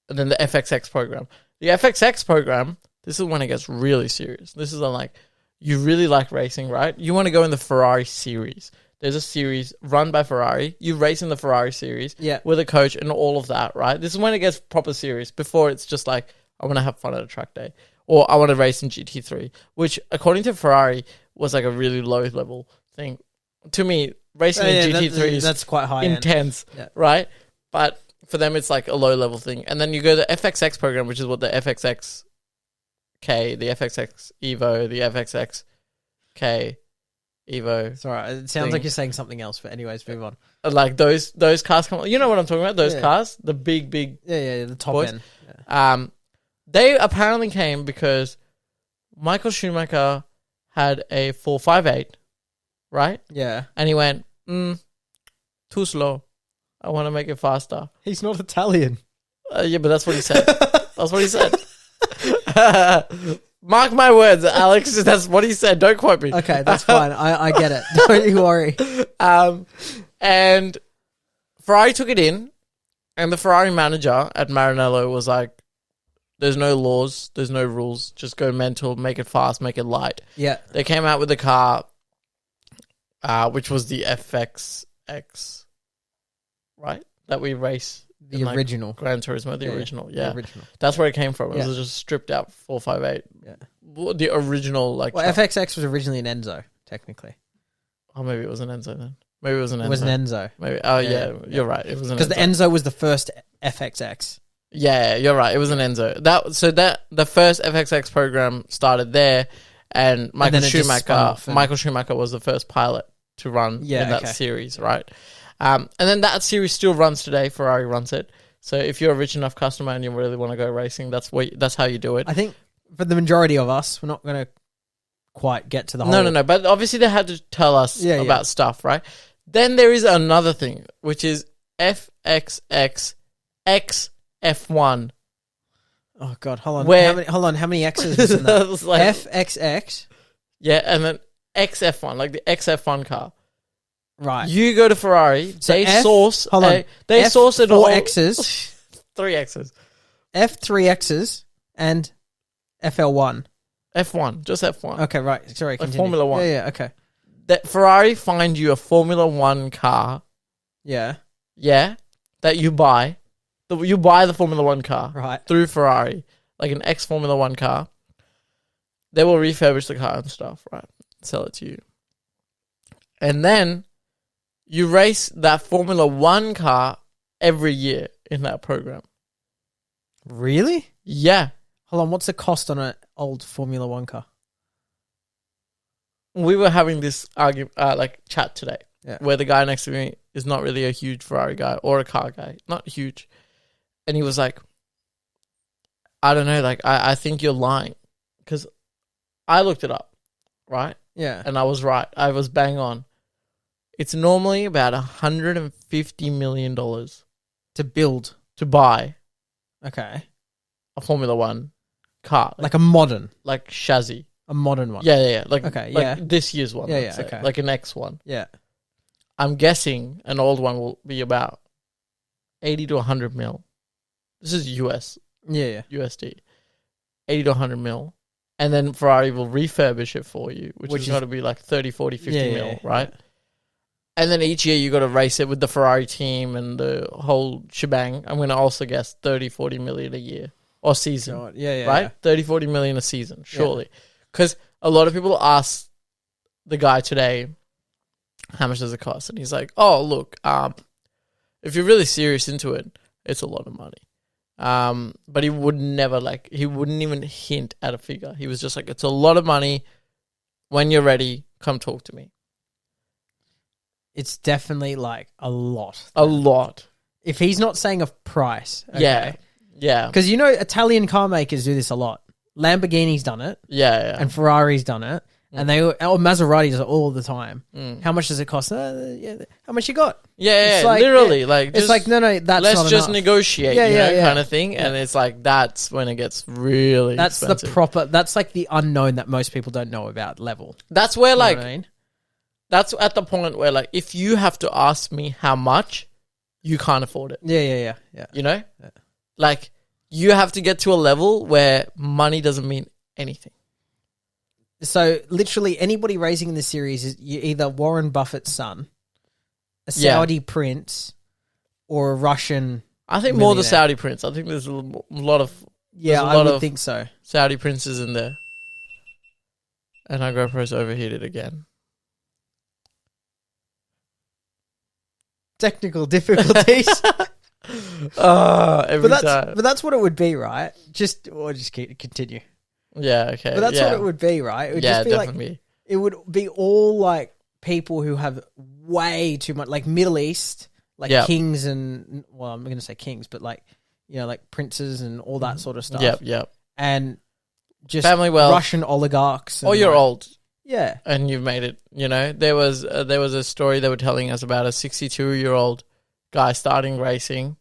then the FXX program. The FXX program, this is when it gets really serious. This is like you really like racing, right? You want to go in the Ferrari series. There's a series run by Ferrari. You race in the Ferrari series with a coach and all of that, right? This is when it gets proper serious. Before it's just like, I want to have fun at a track day. Or I want to race in GT3, which according to Ferrari was like a really low level thing. To me, racing in GT3
that's quite high
intense, right? But for them, it's like a low level thing. And then you go the FXX program, which is what the FXX K, the FXX Evo, the FXX K Evo.
Sorry, it sounds like you're saying something else, but anyways, move on.
Like those cars come. You know what I'm talking about? Those cars, the big
the top
boys.
end. Yeah.
They apparently came because Michael Schumacher had a 458, right?
Yeah,
and he went too slow. I want to make it faster.
He's not Italian.
Yeah, but that's what he said. That's what he said. Mark my words, Alex. That's what he said. Don't quote me.
Okay, that's fine. I get it. Don't you worry.
And Ferrari took it in, and the Ferrari manager at Maranello was like, there's no laws, there's no rules. Just go mental, make it fast, make it light.
Yeah.
They came out with the car, which was the FXX, right? That we race.
The original.
Gran Turismo, the original. Yeah.
The original.
That's where it came from. It was just stripped out 458. Yeah. The original, like...
Well, FXX was originally an Enzo, technically.
Oh, maybe it was an Enzo then. Maybe it was an Enzo.
It was an Enzo.
Maybe. Oh, yeah. You're right. It was an Enzo.
Because the Enzo was the first FXX.
Yeah, you're right. It was an Enzo. The first FXX program started there, and Michael Schumacher was the first pilot to run in that series, right? And then that series still runs today. Ferrari runs it. So if you're a rich enough customer and you really want to go racing, that's how you do it.
I think for the majority of us, we're not going to quite get to the whole...
No. But obviously they had to tell us about stuff, right? Then there is another thing, which is FXX X F1.
Oh God, hold on. How many X's was in that?
Like,
FXX.
Yeah, and then XF1, like the XF1 car.
Right.
You go to Ferrari.
So
they source.
Hold on.
They source it all.
4 X's,
3 X's,
F3 X's, and FL1.
F1, just F1.
Okay, right. Sorry,
like
continue.
Formula 1.
Yeah. Okay.
That Ferrari find you a Formula 1 car.
Yeah.
Yeah. That you buy. You buy the Formula 1 car.
Right.
Through Ferrari. Like an ex-Formula 1 car. They will refurbish the car and stuff, right? Sell it to you. And then you race that Formula 1 car every year in that program.
Really?
Yeah.
Hold on, what's the cost on an old Formula 1 car?
We were having this argument, chat today, where the guy next to me is not really a huge Ferrari guy or a car guy, not huge. And he was like, I don't know, like, I think you're lying. Because I looked it up, right?
Yeah.
And I was right. I was bang on. It's normally about $150 million
to build.
To buy.
Okay.
A Formula 1 car.
Like a modern.
Like chassis.
A modern one.
Yeah. Like this year's one.
Yeah, okay.
Like an X one.
Yeah.
I'm guessing an old one will be about 80 to 100 mil. This is US.
Yeah.
USD. 80 to 100 mil. And then Ferrari will refurbish it for you, which is going to be like 30, 40, 50 mil, right? Yeah. And then each year you got to race it with the Ferrari team and the whole shebang. I'm going to also guess 30, 40 million a year or season.
God. Yeah.
Right? 30, 40 million a season, surely. Because a lot of people ask the guy today, how much does it cost? And he's like, oh, look, if you're really serious into it, it's a lot of money. But he would never he wouldn't even hint at a figure. He was just like, it's a lot of money. When you're ready, come talk to me.
It's definitely like a lot.
A lot.
If he's not saying a price. Okay.
Yeah. Yeah.
Because Italian car makers do this a lot. Lamborghini's done it.
Yeah.
And Ferrari's done it. And Maserati does it all the time. How much does it cost? How much you got?
Yeah, literally.
It's like, no, that's
let's
not
just
enough.
negotiate, kind of thing. Yeah. And it's like, that's when it gets really expensive.
That's like the unknown that most people don't know about level.
That's where
you know what I mean?
That's at the point where if you have to ask me how much, you can't afford it.
Yeah.
You know? Yeah. You have to get to a level where money doesn't mean anything.
So literally anybody raising in this series is either Warren Buffett's son, a Saudi prince, or a Russian.
I think more the Saudi prince. I think there's a lot of
I would think so.
Saudi princes in there. And our GoPro's overheated again.
Technical difficulties.
Every time.
But that's what it would be, right? Just continue.
Yeah, okay.
But that's what it would be, right? It would just be
definitely.
It would be all people who have way too much, Middle East, kings and, well, I'm going to say kings, but princes and all that sort of stuff.
Yep.
And just
family wealth,
Russian oligarchs.
Or you're old.
Yeah.
And you've made it, There was a story they were telling us about a 62-year-old guy starting racing.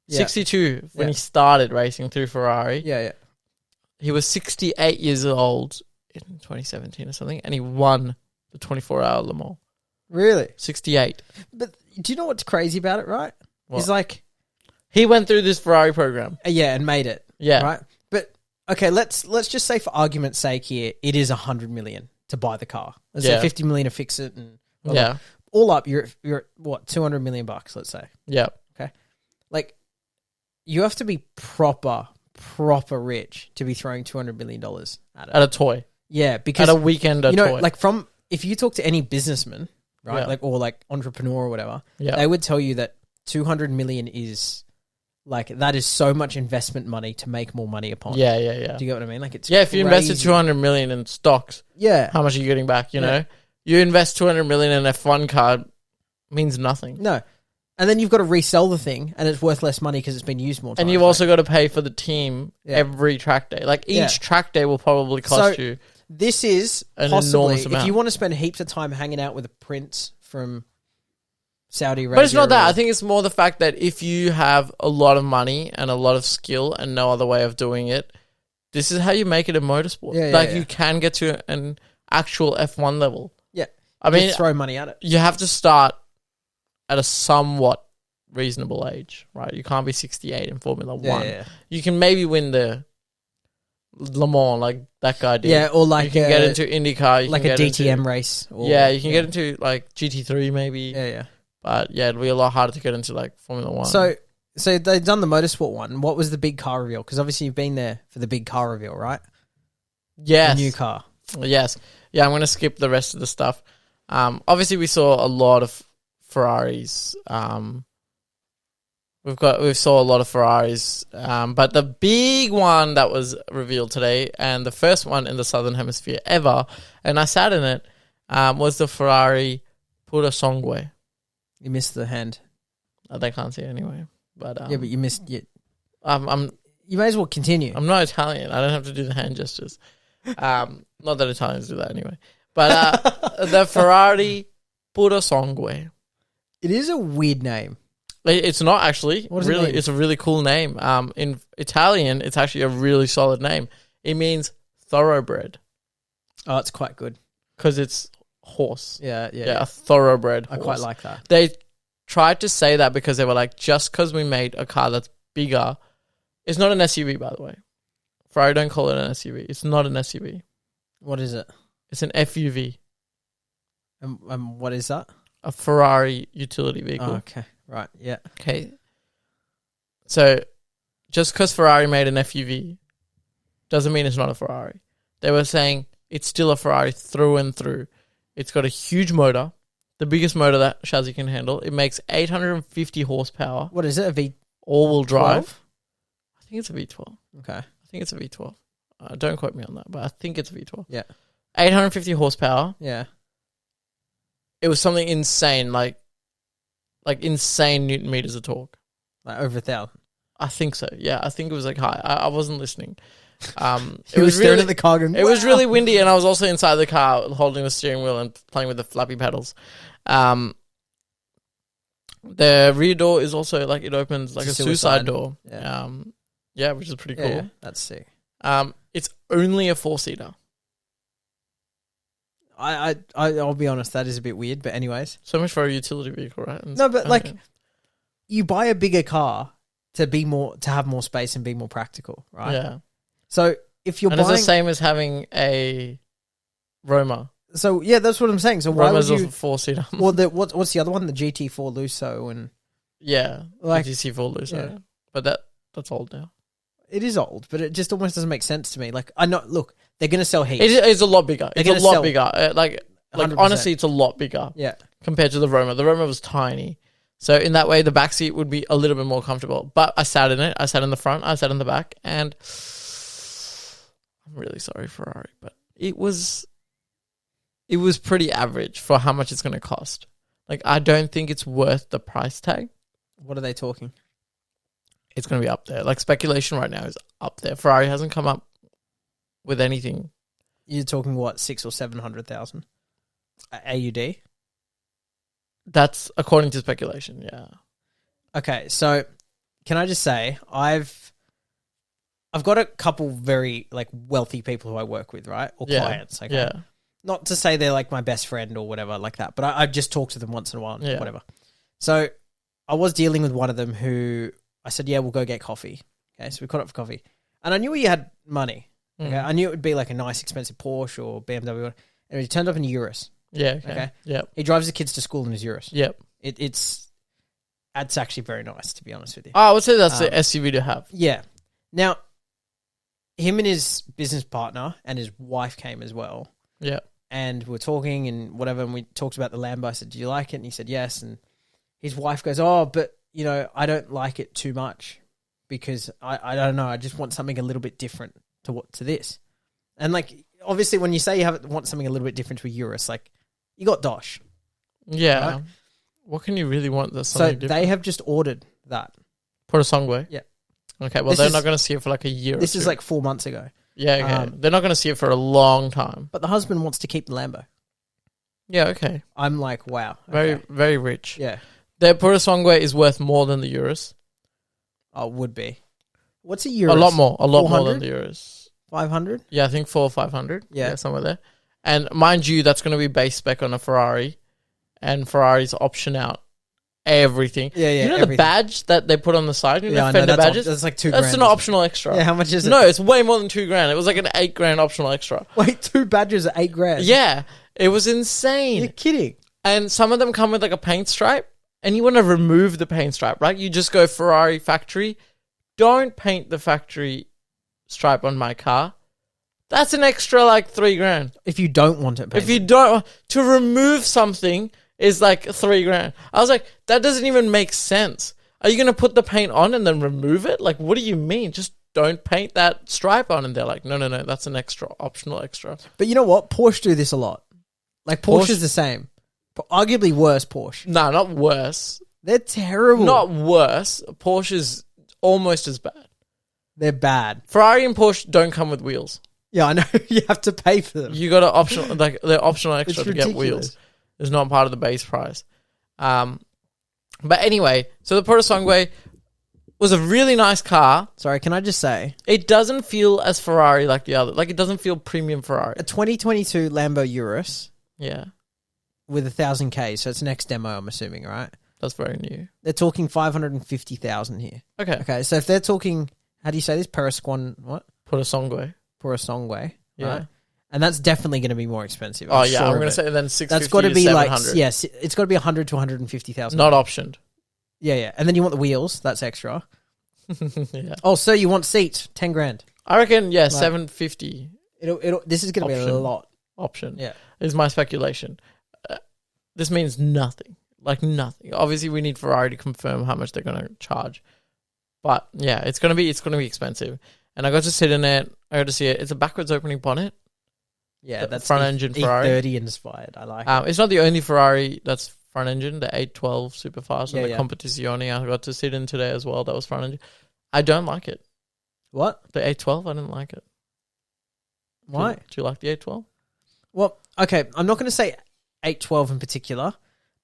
Yeah. 62 when he started racing through Ferrari.
Yeah.
He was 68 years old in 2017 or something, and he won the 24-hour Le Mans.
Really?
68.
But do you know what's crazy about it, right?
What?
He's
he went through this Ferrari program.
Yeah, and made it.
Yeah.
Right? But, okay, let's just say for argument's sake here, it is $100 million to buy the car. Let's say $50 million to fix it. And all up, you're at, what, $200 million, let's say.
Yeah.
Okay. You have to be proper rich to be throwing $200 million at it.
At a toy.
Yeah, because...
At a weekend, toy.
If you talk to any businessman, right, or entrepreneur or whatever, they would tell you that $200 million is... that is so much investment money to make more money upon.
Yeah.
Do you get what I mean? It's
if you invested $200 million in stocks, how much are you getting back, you know? You invest $200 million in an F1 car, means nothing.
No. And then you've got to resell the thing, and it's worth less money because it's been used more times.
And you've also got to pay for the team every track day. Each track day will probably cost you.
This is
an
possibly,
enormous amount.
If you want to spend heaps of time hanging out with a prince from Saudi Arabia.
But it's not that. I think it's more the fact that if you have a lot of money and a lot of skill and no other way of doing it, this is how you make it in motorsport. You can get to an actual F1 level.
Yeah.
I mean,
throw money at it.
You have to start at a somewhat reasonable age, right? You can't be 68 in Formula 1.
Yeah.
You can maybe win the Le Mans like that guy did.
Yeah, or
you can get into IndyCar. You
like
can
a
get
DTM
into,
race. Or,
you can get into GT3 maybe.
Yeah.
But it'll be a lot harder to get into Formula 1.
So they've done the motorsport one. What was the big car reveal? Because obviously you've been there for the big car reveal, right?
Yes.
The new car.
Yes. Yeah, I'm going to skip the rest of the stuff. Obviously we saw a lot of Ferraris. We saw a lot of Ferraris, but the big one that was revealed today, and the first one in the Southern Hemisphere ever, and I sat in it, was the Ferrari Pura Sangue.
You missed the hand.
They can't see it anyway. But
but you missed it.
You
may as well continue.
I'm not Italian. I don't have to do the hand gestures. Not that Italians do that anyway. But the Ferrari Pura Sangue.
It is a weird name.
It's not actually.
What does it mean?
It's a really cool name. In Italian, it's actually a really solid name. It means thoroughbred.
Oh, it's quite good.
Because it's horse.
Yeah,
a thoroughbred horse.
I quite like that.
They tried to say that because they were like, just because we made a car that's bigger, it's not an SUV, by the way. Ferrari don't call it an SUV. It's not an SUV.
What is it?
It's an FUV.
And what is that?
A Ferrari utility vehicle.
Oh, okay. Right, yeah.
Okay. So, just because Ferrari made an FUV doesn't mean it's not a Ferrari. They were saying it's still a Ferrari through and through. It's got a huge motor, the biggest motor that chassis can handle. It makes 850 horsepower.
What is it, a V?
All-wheel drive. think it's a V12.
Okay.
I think it's a V12. Don't quote me on that, but I think it's a V12.
Yeah.
850 horsepower.
Yeah.
It was something insane, like insane Newton meters of torque.
Like over 1,000.
I think so. Yeah, I think it was like high. I wasn't listening.
It was staring at the car going,
it was really windy, and I was also inside the car holding the steering wheel and playing with the flappy pedals. The rear door is also like it opens like a suicide door. Yeah. Which is pretty cool.
Yeah, that's sick.
It's only a 4-seater.
I'll be honest, that is a bit weird, but anyways.
So much for a utility vehicle, right?
No, but like you buy a bigger car to have more space and be more practical, right?
Yeah.
So if you're buying,
it's the same as having a Roma.
So yeah, that's what I'm saying. So why
Roma's
would you?
a 4-seater.
Well, what's the other one? The GT4 Lusso and
like GT4 Lusso.
Yeah.
But that's old now.
It is old, but it just almost doesn't make sense to me. Like I know, look, they're gonna sell heaps.
It's a lot bigger. It's a lot bigger. Like
100%.
honestly, it's a lot bigger.
Yeah.
Compared to the Roma. The Roma was tiny. So in that way, the back seat would be a little bit more comfortable. But I sat in it. I sat in the front. I sat in the back. And I'm really sorry, Ferrari, but it was pretty average for how much it's going to cost. Like, I don't think it's worth the price tag.
What are they talking?
It's going to be up there. Like, speculation right now is up there. Ferrari hasn't come up with anything.
You're talking what, 600,000 or 700,000 AUD?
That's according to speculation, yeah.
Okay, so can I just say I've got a couple very like wealthy people who I work with, right? Or clients. Okay?
Yeah.
Not to say they're like my best friend or whatever like that, but I just talk to them once in a while, whatever. So I was dealing with one of them who I said, yeah, we'll go get coffee. Okay, so we caught up for coffee. And I knew he had money. Okay, I knew it would be like a nice expensive Porsche or BMW. And he turned up in a Urus.
Yeah. Okay. Yep.
He drives the kids to school in his Urus.
Yep.
It's actually very nice, to be honest with you.
Oh, I would say that's the SUV to have.
Yeah. Now, him and his business partner and his wife came as well.
Yeah.
And we were talking and whatever, and we talked about the Lambo. I said, do you like it? And he said, yes. And his wife goes, oh, but, I don't like it too much because I don't know. I just want something a little bit different to this. And, like, obviously when you say you want something a little bit different to a Urus, like, you got Dosh.
Yeah.
Right?
What can you really want that's something different?
They have just ordered that.
For a Songway?
Yeah.
Okay, well, they're not going to see it for like a year
This is like 4 months ago.
Yeah, okay. They're not going to see it for a long time.
But the husband wants to keep the Lambo.
Yeah, okay.
I'm like, wow. Okay.
Very, very rich.
Yeah.
Their Songway is worth more than the Urus.
Oh, would be. What's a Urus?
A lot more than the Urus.
500?
Yeah, I think 400 or 500.
Yeah,
somewhere there. And mind you, that's going to be base spec on a Ferrari, and Ferraris option out everything.
Yeah.
You know
everything.
the badge that they put on the side? You know,
I
Fender
know,
badges?
That's like $2,000.
That's an optional extra.
Yeah, how much is it?
No, it's way more than $2,000. It was like an $8,000 optional extra.
Wait, 2 badges are $8,000?
Yeah, it was insane.
You're kidding.
And some of them come with like a paint stripe, and you want to remove the paint stripe, right? You just go Ferrari factory. Don't paint the factory stripe on my car. That's an extra like $3,000.
If you don't want it painted.
If you don't, to remove something is like $3,000. I was like, that doesn't even make sense. Are you going to put the paint on and then remove it? Like, what do you mean? Just don't paint that stripe on. And they're like, no, that's an extra, optional extra.
But you know what? Porsche do this a lot. Like, Porsche is the same. But arguably worse Porsche.
No, not worse.
They're terrible.
Not worse. Porsche's almost as bad.
They're bad.
Ferrari and Porsche don't come with wheels.
Yeah, I know. You have to pay for them.
You got an optional, like they're optional extra to get wheels. It's not part of the base price. But anyway, so the Porter Songway was a really nice car.
Sorry, can I just say?
It doesn't feel as Ferrari like the other. Like, it doesn't feel premium Ferrari.
A 2022 Lambo Urus.
Yeah.
With 1,000 K, so it's next demo, I'm assuming, right?
That's very new.
They're talking 550,000 here.
Okay,
so if they're talking, how do you say this? Perisquan, what?
Porter Songway.
For a Songway,
yeah,
right? And that's definitely going to be more expensive.
I'm going to say then 650.
That's got to be
700.
like, yes, it's got to be 100 to 150,000.
Not optioned.
Yeah, and then you want the wheels. That's extra.
Yeah.
Oh, so you want seats? $10,000.
I reckon. Yeah, like, 750.
This is going to be a lot.
Option.
Yeah,
is my speculation. This means nothing. Like nothing. Obviously, we need Ferrari to confirm how much they're going to charge. But yeah, it's gonna be expensive. And I got to sit in it. I got to see it. It's a backwards opening bonnet.
Yeah, that's
front engine Ferrari.
E30 inspired. I like it.
It's not the only Ferrari that's front engine. The 812 Superfast and the
yeah.
Competizione I got to sit in today as well. That was front engine. I don't like it.
What?
The 812, I didn't like it.
Why?
Do you like the 812?
Well, okay, I'm not going to say 812 in particular,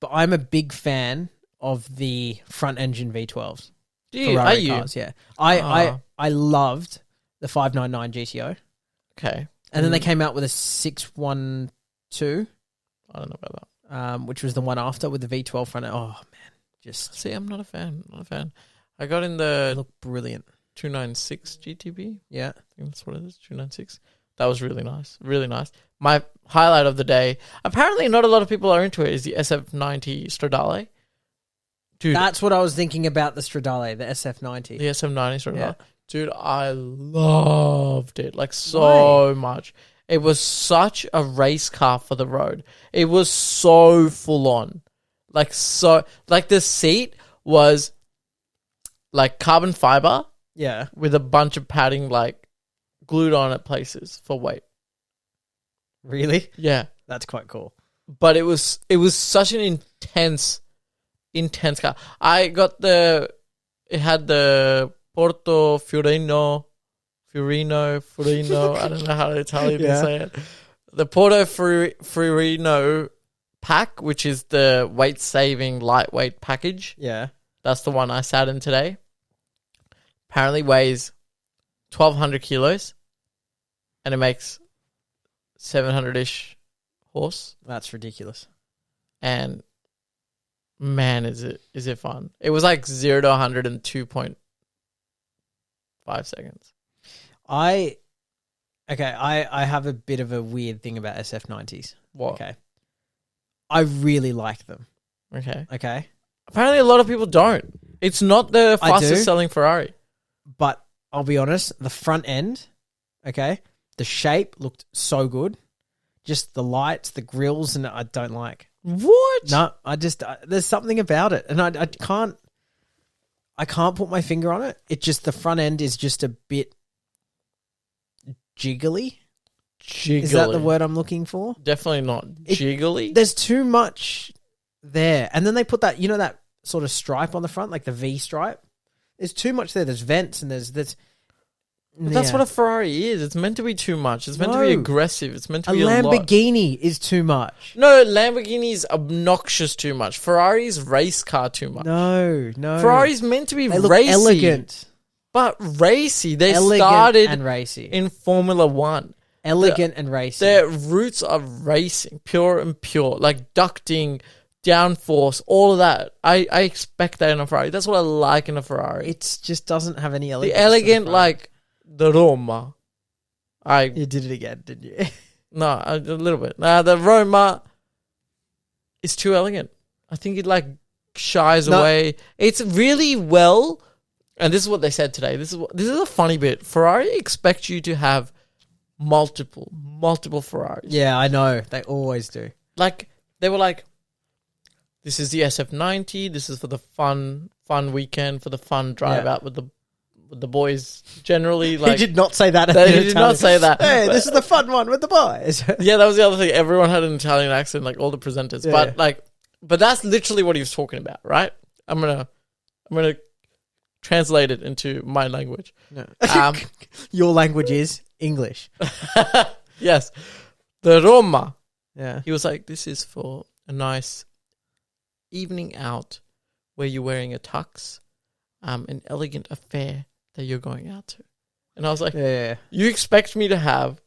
but I'm a big fan of the front engine V12s. Ferrari cars, yeah. I loved the 599 GTO.
Okay.
And then they came out with a 612.
I don't know about that.
Which was the one after with the V12 front end. Oh, man. Just
see, I'm not a fan. I got in the
look brilliant
296 GTB.
Yeah.
I think that's what it is, 296. That was really nice. Really nice. My highlight of the day, apparently not a lot of people are into it, is the SF90 Stradale. Dude,
that's what I was thinking about the Stradale, the SF90.
The SF90 Stradale.
Yeah.
Dude, I loved it like so much. It was such a race car for the road. It was so full on. Like the seat was like carbon fiber.
Yeah.
With a bunch of padding like glued on at places for weight.
Really?
Yeah.
That's quite cool.
But it was such an intense car. It had the Porto Fiorino, I don't know how to Italian to say it. The Porto Fiorino pack, which is the weight-saving, lightweight package.
Yeah.
That's the one I sat in today. Apparently weighs 1,200 kilos, and it makes 700-ish horse.
That's ridiculous.
And man, is it fun. It was like 0 to 100 in 2.5 seconds. I
have a bit of a weird thing about SF90s.
What?
Okay. I really like them.
Okay.
Okay.
Apparently a lot of people don't. It's not the fastest selling Ferrari.
But I'll be honest, the front end, okay, the shape looked so good. Just the lights, the grills, and I don't like.
What?
No, there's something about it, and I can't put my finger on it. It just, the front end is just a bit jiggly. Is that the word I'm looking for?
Definitely not jiggly.
There's too much there. And then they put that, that sort of stripe on the front, like the V stripe. There's too much there. There's vents and there's
But that's what a Ferrari is. It's meant to be too much. It's meant to be aggressive. It's meant to be a
Lamborghini is too much.
No, Lamborghini's obnoxious too much. Ferrari's race car too much.
No.
Ferrari's meant to be
they look
racy.
Elegant.
But racy. They
elegant
started
and racy.
in Formula One.
Elegant and racy.
Their roots are racing. Pure and pure. Like ducting, downforce, all of that. I expect that in a Ferrari. That's what I like in a Ferrari.
It just doesn't have any elegance.
The elegant, like the Roma.
You did it again, didn't you?
No, a little bit. The Roma is too elegant. I think it like shies away. It's really well, and this is what they said today. This is a funny bit. Ferrari expects you to have multiple Ferraris.
Yeah, I know. They always do.
Like they were like, this is the SF90. This is for the fun weekend, for the fun drive out with the boys. Generally, like
he did not say that.
He did not say that.
Hey, this is the fun one with the boys.
Yeah, that was the other thing. Everyone had an Italian accent, like all the presenters.
Yeah.
But that's literally what he was talking about, right? I'm gonna translate it into my language.
No. Your language is English.
Yes, the Roma.
Yeah,
he was like, this is for a nice evening out where you're wearing a tux, an elegant affair that you're going out to. And I was like, you expect me to have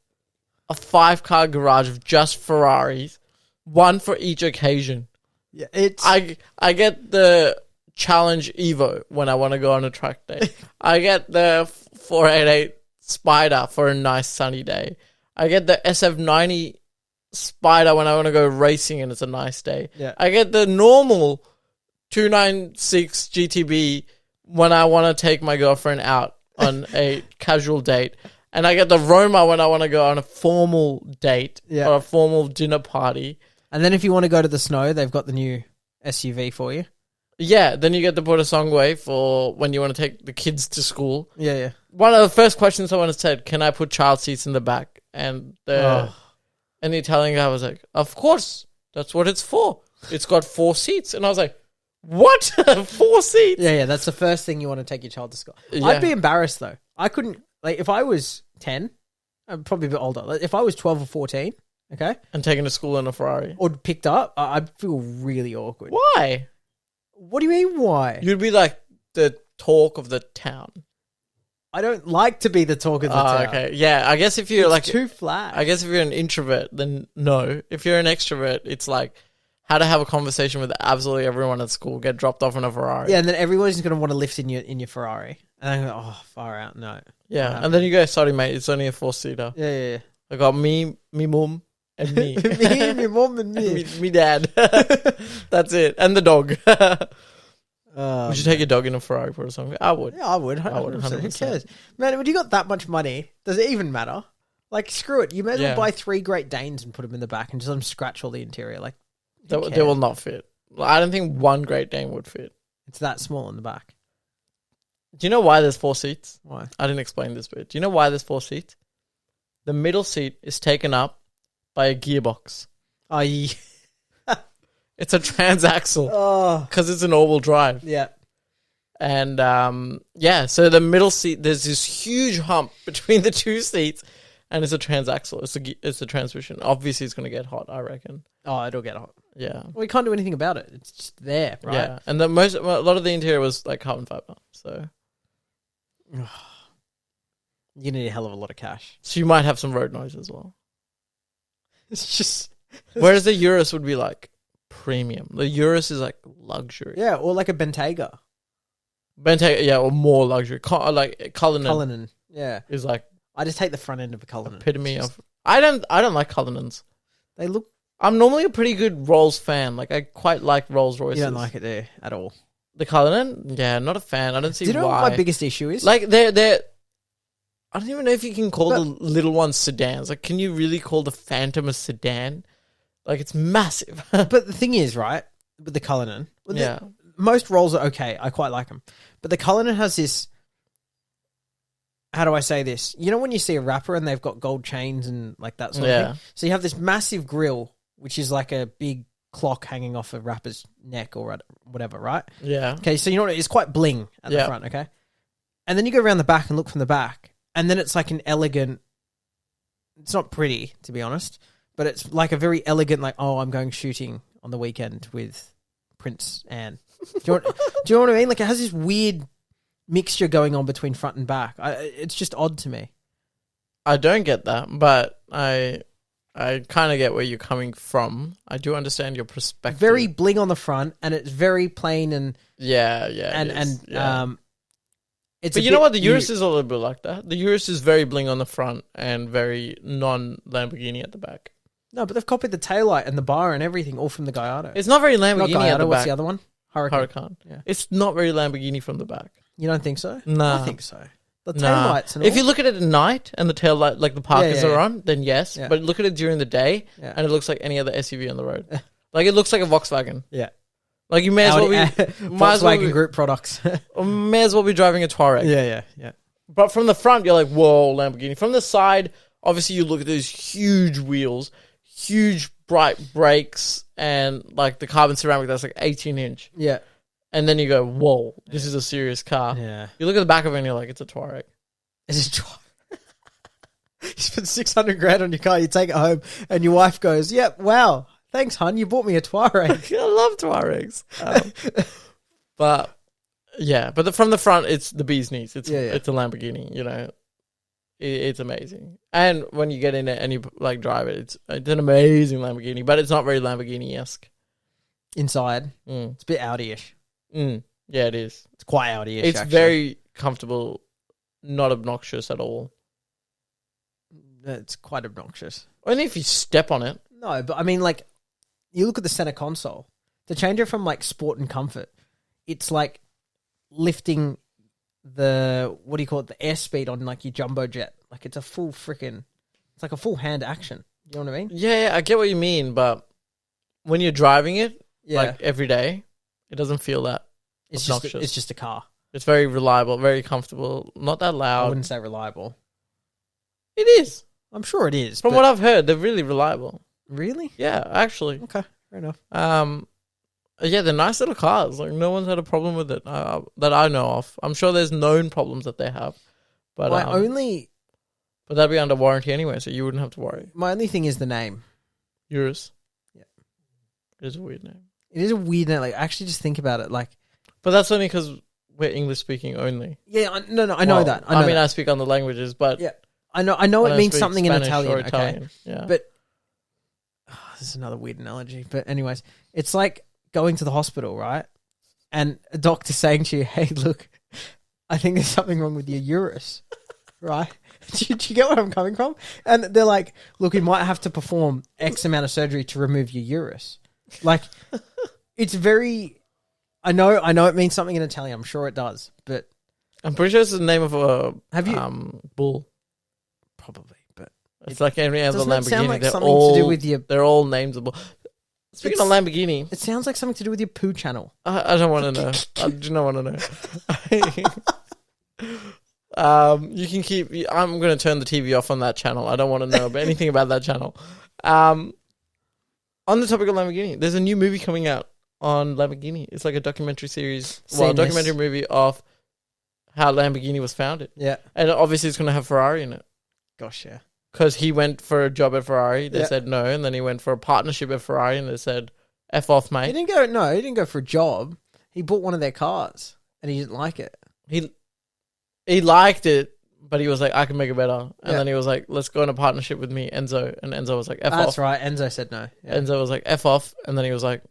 a 5-car garage of just Ferraris, one for each occasion?
Yeah,
I get the Challenge Evo when I want to go on a track day. I get the 488 Spider for a nice sunny day. I get the SF90 Spider when I want to go racing and it's a nice day.
Yeah.
I get the normal 296 GTB when I want to take my girlfriend out on a casual date. And I get the Roma when I want to go on a formal date or a formal dinner party.
And then if you want to go to the snow, they've got the new SUV for you.
Yeah, then you get to put a song away for when you want to take the kids to school.
Yeah.
One of the first questions someone said, "Can I put child seats in the back?" And the Italian guy was like, "Of course, that's what it's for. It's got 4 seats." And I was like, "What? 4 seats?"
Yeah. That's the first thing you want to take your child to school.
Yeah.
I'd be embarrassed though. I couldn't if I was 10, I'm probably a bit older. Like, if I was 12 or 14, okay,
And taken to school in a Ferrari.
or picked up, I'd feel really awkward.
Why?
What do you mean? Why?
You'd be like the talk of the town.
I don't like to be the talk of the town.
Okay. Yeah, I guess if you're
It's too flat.
I guess if you're an introvert, then no. If you're an extrovert, it's like how to have a conversation with absolutely everyone at school, get dropped off in a Ferrari.
Yeah, and then everyone's going to want to lift in your Ferrari. And I go, oh, far out, no.
Yeah, and then you go, "Sorry, mate, it's only a 4-seater.
Yeah.
I got me mum, and me.
Me, my mum, and me.
me dad. That's it. And the dog. Would you take your dog in a Ferrari for a song? I would.
Yeah, I would. 100%. Who cares? Man, when you got that much money, does it even matter? Like, screw it. You may as well buy 3 Great Danes and put them in the back and just let them scratch all the interior. Like,
they will not fit. I don't think one Great Dane would fit.
It's that small in the back.
Do you know why there's 4 seats?
Why?
I didn't explain this bit. Do you know why there's 4 seats? The middle seat is taken up by a gearbox.
Oh, yeah.
It's a transaxle
Oh,
because it's an all-wheel drive.
yeah.
And so the middle seat, there's this huge hump between the 2 seats, and it's a transaxle. It's a transmission. Obviously, it's going to get hot, I reckon.
Oh, it'll get hot.
Yeah.
Well, you can't do anything about it. It's just there, right?
Yeah. And a lot of the interior was like carbon fiber. So
You need a hell of a lot of cash.
you might have some road noise as well.
It's just...
Whereas the Urus would be like premium. The Urus is like luxury.
Yeah, or like a Bentayga.
Bentayga, yeah, or more luxury. Like Cullinan
Yeah.
is like
I just hate the front end of a Cullinan.
epitome of. I don't like Cullinans.
They look...
I'm normally a pretty good Rolls fan. Like I quite like Rolls Royces.
You don't like it there at all.
The Cullinan? Yeah, not a fan. I don't see why.
Do you know what my biggest issue is?
Like they're. I don't even know if you can call the little ones sedans. Like, can you really call the Phantom a sedan? Like, it's massive.
But the thing is, right, with the Cullinan, most Rolls are okay. I quite like them. But the Cullinan has this... How do I say this? You know when you see a rapper and they've got gold chains and like that sort of thing? So you have this massive grill, which is like a big clock hanging off a rapper's neck or whatever, right?
Yeah.
Okay, so you know what? It's quite bling at the front, okay? And then you go around the back and look from the back, and then it's like an elegant... It's not pretty, to be honest, but it's like a very elegant, like, oh, I'm going shooting on the weekend with Prince Anne. Do you know what I mean? Like, it has this weird mixture going on between front and back. It's just odd to me.
I don't get that, but I kind of get where you're coming from. I do understand your perspective.
Very bling on the front, and it's very plain and it's.
But you know what? The Urus is a little bit like that. The Urus is very bling on the front and very non-Lamborghini at the back.
No, but they've copied the taillight and the bar and everything all from the Gallardo.
It's not very Lamborghini
Not Gallardo,
at the back.
what's the other one?
Huracan.
Yeah.
It's not very Lamborghini from the back.
You don't think so?
Nah.
I think so. The taillights and all.
If you look at it at night and the tail light, like the parkers are on, then yes.
Yeah.
But look at it during the day and it looks like any other SUV on the road. Like it looks like a Volkswagen.
Yeah.
Like you may as well be
Volkswagen Group products.
may as well be driving a Touareg.
Yeah.
But from the front, you're like, whoa, Lamborghini. From the side, obviously you look at these huge wheels, huge bright brakes, and like the carbon ceramic that's like 18-inch.
Yeah.
And then you go, whoa, this is a serious car.
Yeah.
You look at the back of it and you're like, it's a Touareg.
It's a Touareg. You spend $600,000 on your car, you take it home, and your wife goes, "Yep, wow, thanks, hon, you bought me a Touareg."
I love Touaregs. But from the front, it's the bee's knees. It's a Lamborghini, you know. It's amazing. And when you get in it and you like drive it, it's an amazing Lamborghini, but it's not very Lamborghini-esque.
Inside, it's a bit Audi-ish.
Yeah, it is.
It's quite Audi-ish,
It's
actually.
very comfortable, not obnoxious at all.
It's quite obnoxious.
Only if you step on it.
No, but I mean, like, you look at the center console. To change it from, like, sport and comfort, it's like lifting the, what do you call it, the airspeed on, like, your jumbo jet. Like, it's a full freaking, it's like a full hand action. You know what I mean?
Yeah, I get what you mean, but when you're driving it, like, every day, it doesn't feel that. obnoxious.
It's just a car.
It's very reliable, very comfortable, not that
I
loud.
wouldn't say reliable.
It is.
I'm sure it is.
From what I've heard, they're really reliable.
Really?
Yeah, actually.
Okay, fair enough.
Yeah, they're nice little cars. Like, no one's had a problem with it that I know of. I'm sure there's known problems that they have. But but that'd be under warranty anyway, so you wouldn't have to worry.
My only thing is the name.
Urus.
Yeah.
It is a weird name.
It is a weird name. Like, actually just think about it. Like,
but that's only because we're English speaking only.
Yeah, I know that.
I speak other languages, but
yeah, I know it means something
Spanish
in Italian.
Italian.
Okay,
yeah.
But this is another weird analogy. But anyways, it's like going to the hospital, right? And a doctor saying to you, "Hey, look, I think there's something wrong with your urus," right? Do you get what I'm coming from? And they're like, "Look, we might have to perform X amount of surgery to remove your urus." Like, it's very. I know it means something in Italian. I'm sure it does, but
I'm pretty sure it's the name of a bull.
Probably, but
it's like every other
Lamborghini. Sound like
they're
something
all
to do with your.
They're all names of bull. Speaking of Lamborghini,
it sounds like something to do with your poo channel.
I don't want to know. I do not want to know. You can keep. I'm going to turn the TV off on that channel. I don't want to know about anything about that channel. On the topic of Lamborghini, there's a new movie coming out on Lamborghini. It's like a documentary series. Documentary movie of how Lamborghini was founded.
Yeah.
And obviously it's going to have Ferrari in it.
Gosh, yeah.
Because he went for a job at Ferrari. They said no. And then he went for a partnership at Ferrari and they said, F off, mate.
He didn't go for a job. He bought one of their cars and he didn't like it.
He liked it, but he was like, I can make it better. And then he was like, let's go in a partnership with me, Enzo. And Enzo was like, F off.
That's right. Enzo said no. Yeah.
Enzo was like, F off. And then he was like,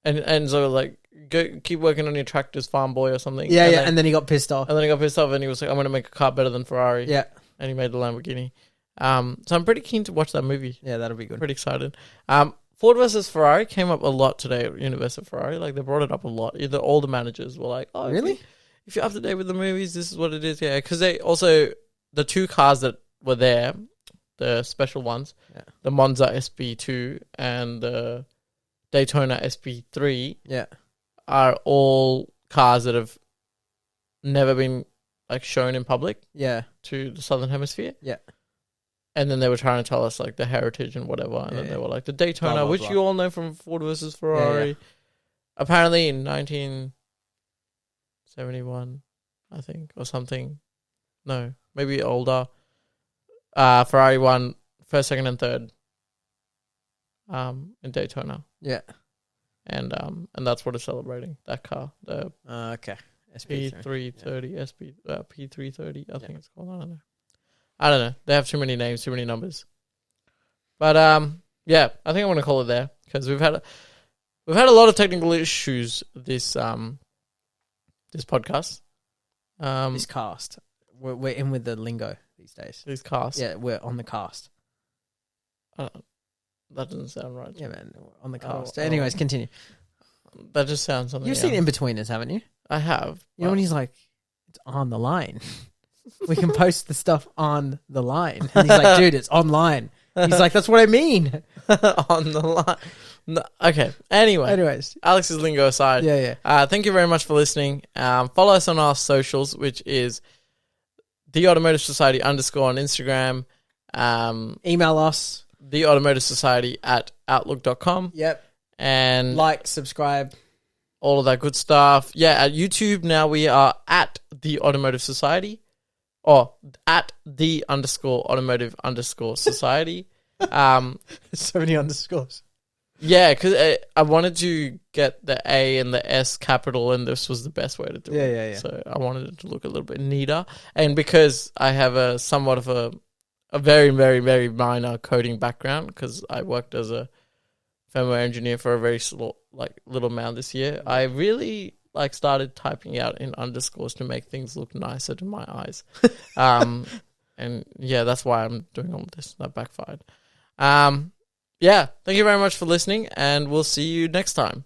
and Enzo was like, go keep working on your tractors, farm boy or something.
Yeah, and then he got pissed off.
And then he got pissed off and he was like, I'm going to make a car better than Ferrari.
Yeah.
And he made the Lamborghini. So I'm pretty keen to watch that movie.
Yeah, that'll be good.
Pretty excited. Ford versus Ferrari came up a lot today at Universal Ferrari. Like, they brought it up a lot. All the managers were like, oh,
really?
If you're up to date with the movies, this is what it is. Yeah, because they also, the two cars that were there, the special ones, the Monza SB2 and the Daytona SB3, are all cars that have never been like shown in public to the Southern Hemisphere. Yeah. And then they were trying to tell us like the heritage and whatever. And then they were like the Daytona, blah, blah, which you all know from Ford versus Ferrari. Apparently in 1971, I think, or something. No, maybe older. Ferrari won first, second, and third in Daytona. Yeah. And that's what it's celebrating, that car. The
okay.
P330, P330, I think it's called. I don't know. They have too many names, too many numbers. But yeah, I think I'm going to call it there because we've had a lot of technical issues this podcast.
This cast. We're in with the lingo these days.
This cast.
Yeah, we're on the cast.
That doesn't sound right.
Yeah, man, on the cast. Anyways, continue.
That just sounds something.
You've seen In-Betweeners, haven't you?
I have.
You know when he's like, it's on the line. We can post the stuff on the line. And he's like, dude, it's online. He's like, that's what I mean.
On the line. No, okay. Anyways. Alex's lingo aside.
Yeah.
Thank you very much for listening. Follow us on our socials, which is the Automotive Society _ on Instagram.
Email us.
theautomotivesociety@outlook.com.
Yep.
And
like, subscribe.
All of that good stuff. Yeah, at YouTube now we are at the Automotive Society. Or at the _automotive _society.
So many underscores.
Yeah, because I wanted to get the A and the S capital, and this was the best way to do it.
Yeah.
So I wanted it to look a little bit neater. And because I have a somewhat of a very, very, very minor coding background, because I worked as a firmware engineer for a very little amount this year, I really started typing out in underscores to make things look nicer to my eyes. And yeah, that's why I'm doing all this. That backfired. Yeah, thank you very much for listening, and we'll see you next time.